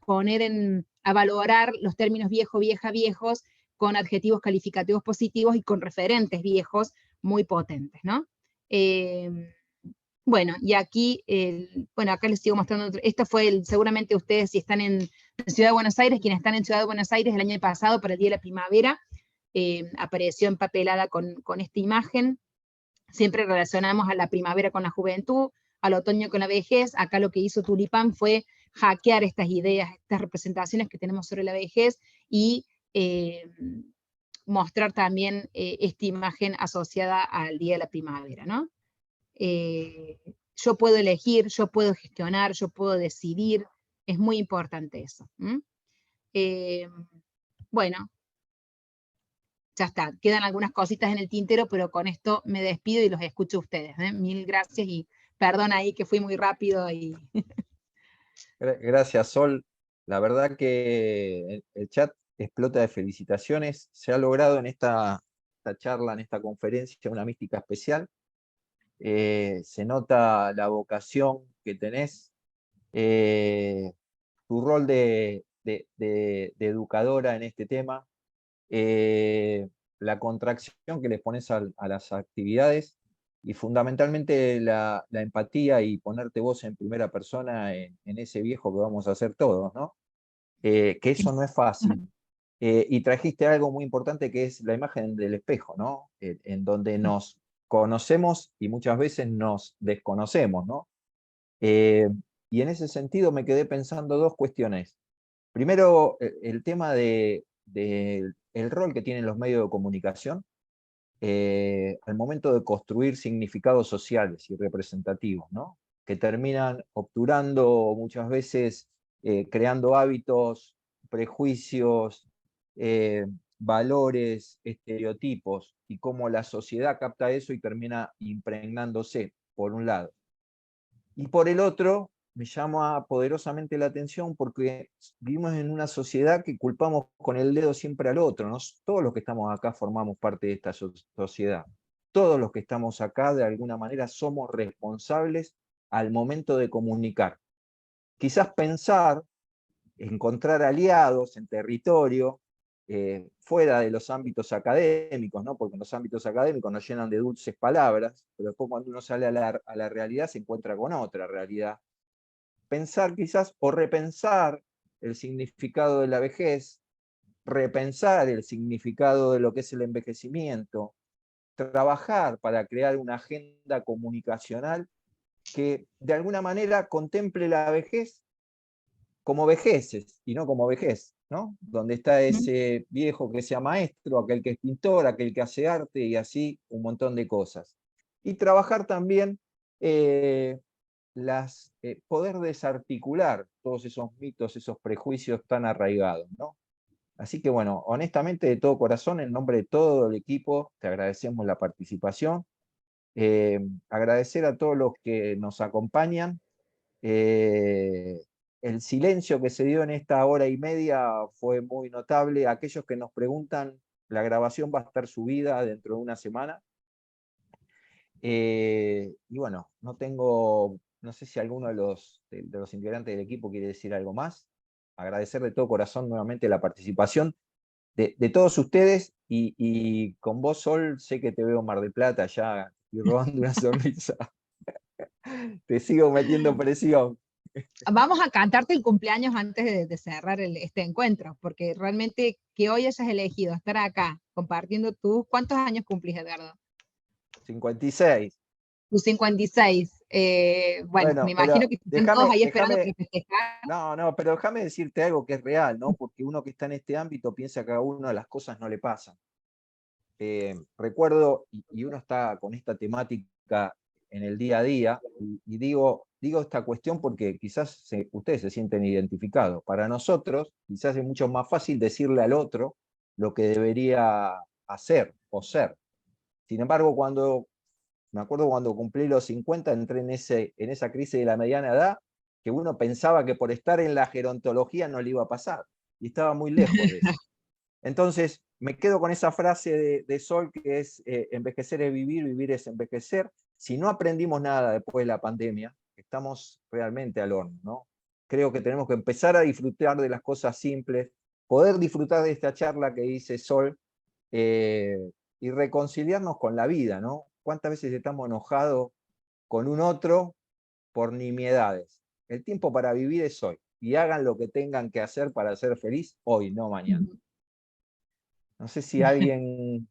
S2: a valorar los términos viejo, vieja, viejos, con adjetivos calificativos positivos y con referentes viejos muy potentes, ¿no? Bueno, y aquí, bueno, acá les sigo mostrando, esto fue seguramente ustedes, si están en Ciudad de Buenos Aires, quienes están en Ciudad de Buenos Aires el año pasado para el Día de la Primavera, apareció empapelada con esta imagen. Siempre relacionamos a la primavera con la juventud, al otoño con la vejez. Acá lo que hizo Tulipán fue hackear estas ideas, estas representaciones que tenemos sobre la vejez, y mostrar también esta imagen asociada al Día de la Primavera, ¿no? Yo puedo elegir, yo puedo gestionar, yo puedo decidir, es muy importante eso. Bueno, ya está, quedan algunas cositas en el tintero, pero con esto me despido y los escucho a ustedes. Mil gracias y perdón ahí que fui muy rápido.
S1: Gracias, Sol. La verdad que el chat explota de felicitaciones. Se ha logrado en esta charla, en esta conferencia, una mística especial. Se nota la vocación que tenés, tu rol de educadora en este tema, la contracción que les pones a las actividades, y fundamentalmente la empatía y ponerte vos en primera persona en ese viejo que vamos a hacer todos, ¿no? Que eso no es fácil. Y trajiste algo muy importante, que es la imagen del espejo, ¿no? En donde nos conocemos y muchas veces nos desconocemos, ¿no? Y en ese sentido me quedé pensando dos cuestiones. Primero, el tema del rol que tienen los medios de comunicación al momento de construir significados sociales y representativos, ¿no? Que terminan obturando muchas veces, creando hábitos, prejuicios, valores, estereotipos, y cómo la sociedad capta eso y termina impregnándose, por un lado. Y por el otro, me llama poderosamente la atención porque vivimos en una sociedad que culpamos con el dedo siempre al otro, ¿no? Todos los que estamos acá formamos parte de esta sociedad. Todos los que estamos acá, de alguna manera, somos responsables al momento de comunicar. Quizás pensar, encontrar aliados en territorio, fuera de los ámbitos académicos, ¿no? Porque en los ámbitos académicos nos llenan de dulces palabras, pero después cuando uno sale a la realidad se encuentra con otra realidad. Pensar quizás o repensar el significado de la vejez, repensar el significado de lo que es el envejecimiento, trabajar para crear una agenda comunicacional que de alguna manera contemple la vejez como vejeces y no como vejez, ¿no? Donde está ese viejo que sea maestro, aquel que es pintor, aquel que hace arte y así un montón de cosas. Y trabajar también poder desarticular todos esos mitos, esos prejuicios tan arraigados, ¿no? Así que bueno, honestamente, de todo corazón, en nombre de todo el equipo, te agradecemos la participación. Agradecer a todos los que nos acompañan. El silencio que se dio en esta hora y media fue muy notable. Aquellos que nos preguntan, la grabación va a estar subida dentro de una semana. Y bueno, no sé si alguno de los integrantes del equipo quiere decir algo más. Agradecer de todo corazón nuevamente la participación de todos ustedes y con vos, Sol, sé que te veo en Mar del Plata, ya estoy robando una sonrisa. Te sigo metiendo presión.
S2: Vamos a cantarte el cumpleaños antes de cerrar este encuentro, porque realmente que hoy hayas elegido estar acá compartiendo ¿cuántos años cumplís, Edgardo?
S1: 56.
S2: Tus 56. Bueno, me imagino que están todos ahí esperando para festejar.
S1: No, pero déjame decirte algo que es real, ¿no? Porque uno que está en este ámbito piensa que a uno las cosas no le pasan. Recuerdo, y uno está con esta temática en el día a día, y digo esta cuestión porque quizás ustedes se sienten identificados. Para nosotros, quizás es mucho más fácil decirle al otro lo que debería hacer o ser. Sin embargo, me acuerdo cuando cumplí los 50, entré en esa crisis de la mediana edad, que uno pensaba que por estar en la gerontología no le iba a pasar, y estaba muy lejos de eso. Entonces, me quedo con esa frase de Sol, que es envejecer es vivir, vivir es envejecer. Si no aprendimos nada después de la pandemia, estamos realmente al horno, ¿no? Creo que tenemos que empezar a disfrutar de las cosas simples, poder disfrutar de esta charla que dice Sol, y reconciliarnos con la vida, ¿no? ¿Cuántas veces estamos enojados con un otro por nimiedades? El tiempo para vivir es hoy, y hagan lo que tengan que hacer para ser feliz hoy, no mañana. No sé si alguien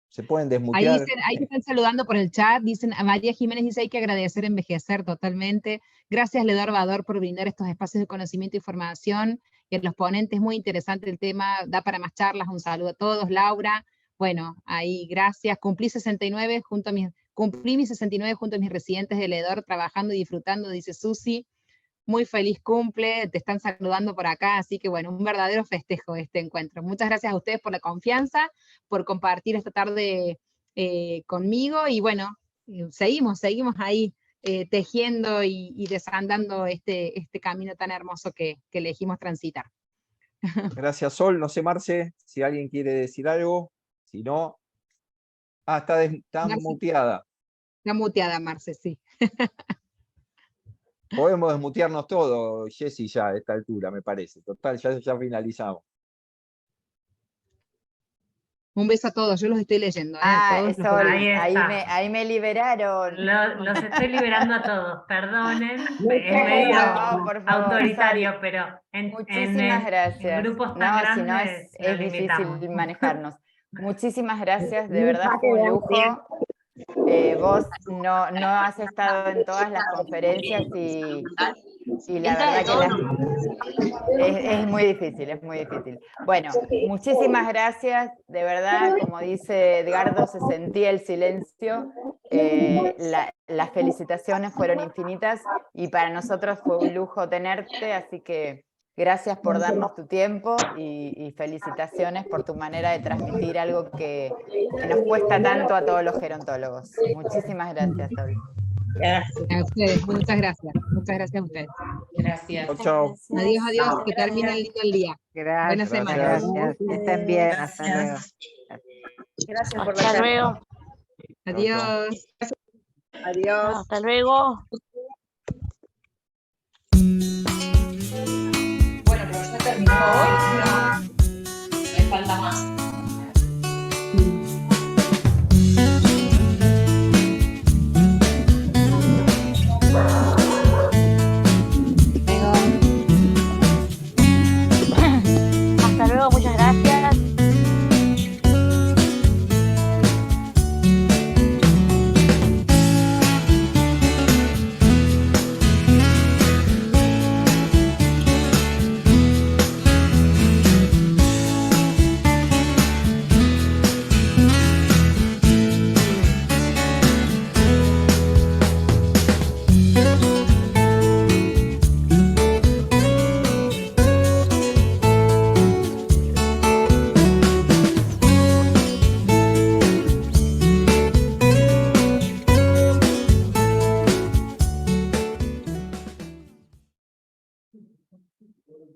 S1: se pueden desmutear.
S2: Ahí están saludando por el chat, dicen, a María Jiménez dice, hay que agradecer envejecer totalmente. Gracias, Ledor Bador, por brindar estos espacios de conocimiento y formación, y a los ponentes, muy interesante el tema, da para más charlas, un saludo a todos. Laura, bueno, ahí, gracias. Cumplí mis 69 junto a mis residentes de Ledor, trabajando y disfrutando, dice Susi. Muy feliz cumple, te están saludando por acá, así que bueno, un verdadero festejo este encuentro. Muchas gracias a ustedes por la confianza, por compartir esta tarde conmigo, y bueno, seguimos ahí tejiendo y desandando este camino tan hermoso que elegimos transitar.
S1: Gracias, Sol. No sé, Marce, si alguien quiere decir algo. Si no... está
S2: Marce,
S1: muteada.
S2: Está muteada, Marce, sí.
S1: Podemos desmutearnos todos, Jessy, ya a esta altura, me parece. Total, ya finalizamos.
S2: Un beso a todos, yo los estoy leyendo.
S3: Sol,
S8: ahí me liberaron.
S3: Los estoy liberando a todos, perdonen. Es medio
S8: por favor,
S3: autoritario,
S8: Sol,
S3: pero
S8: muchísimas gracias.
S3: En grupos tan grandes
S8: si no es
S3: limitamos.
S8: difícil manejarnos. Muchísimas gracias, de verdad fue un lujo. Vos no has estado en todas las conferencias y la verdad que es muy difícil, Bueno, muchísimas gracias, de verdad, como dice Edgardo, se sentía el silencio, las felicitaciones fueron infinitas y para nosotros fue un lujo tenerte, así que gracias por darnos tu tiempo y felicitaciones por tu manera de transmitir algo que nos cuesta tanto a todos los gerontólogos. Muchísimas gracias, Sol.
S9: Gracias.
S2: A ustedes, muchas gracias. Muchas gracias a ustedes.
S9: Gracias.
S1: Chau, chau.
S2: Adiós, adiós, que termine el lindo el día. Buena
S8: Gracias,
S2: semana.
S8: gracias. Que estén bien, hasta luego.
S9: Gracias.
S10: Gracias por la
S11: Hasta
S10: charla.
S11: luego.
S2: Adiós.
S10: Adiós.
S11: Hasta luego.
S9: Bueno, pero ya terminó hoy. No, me falta más.
S11: Hasta luego, muchas gracias.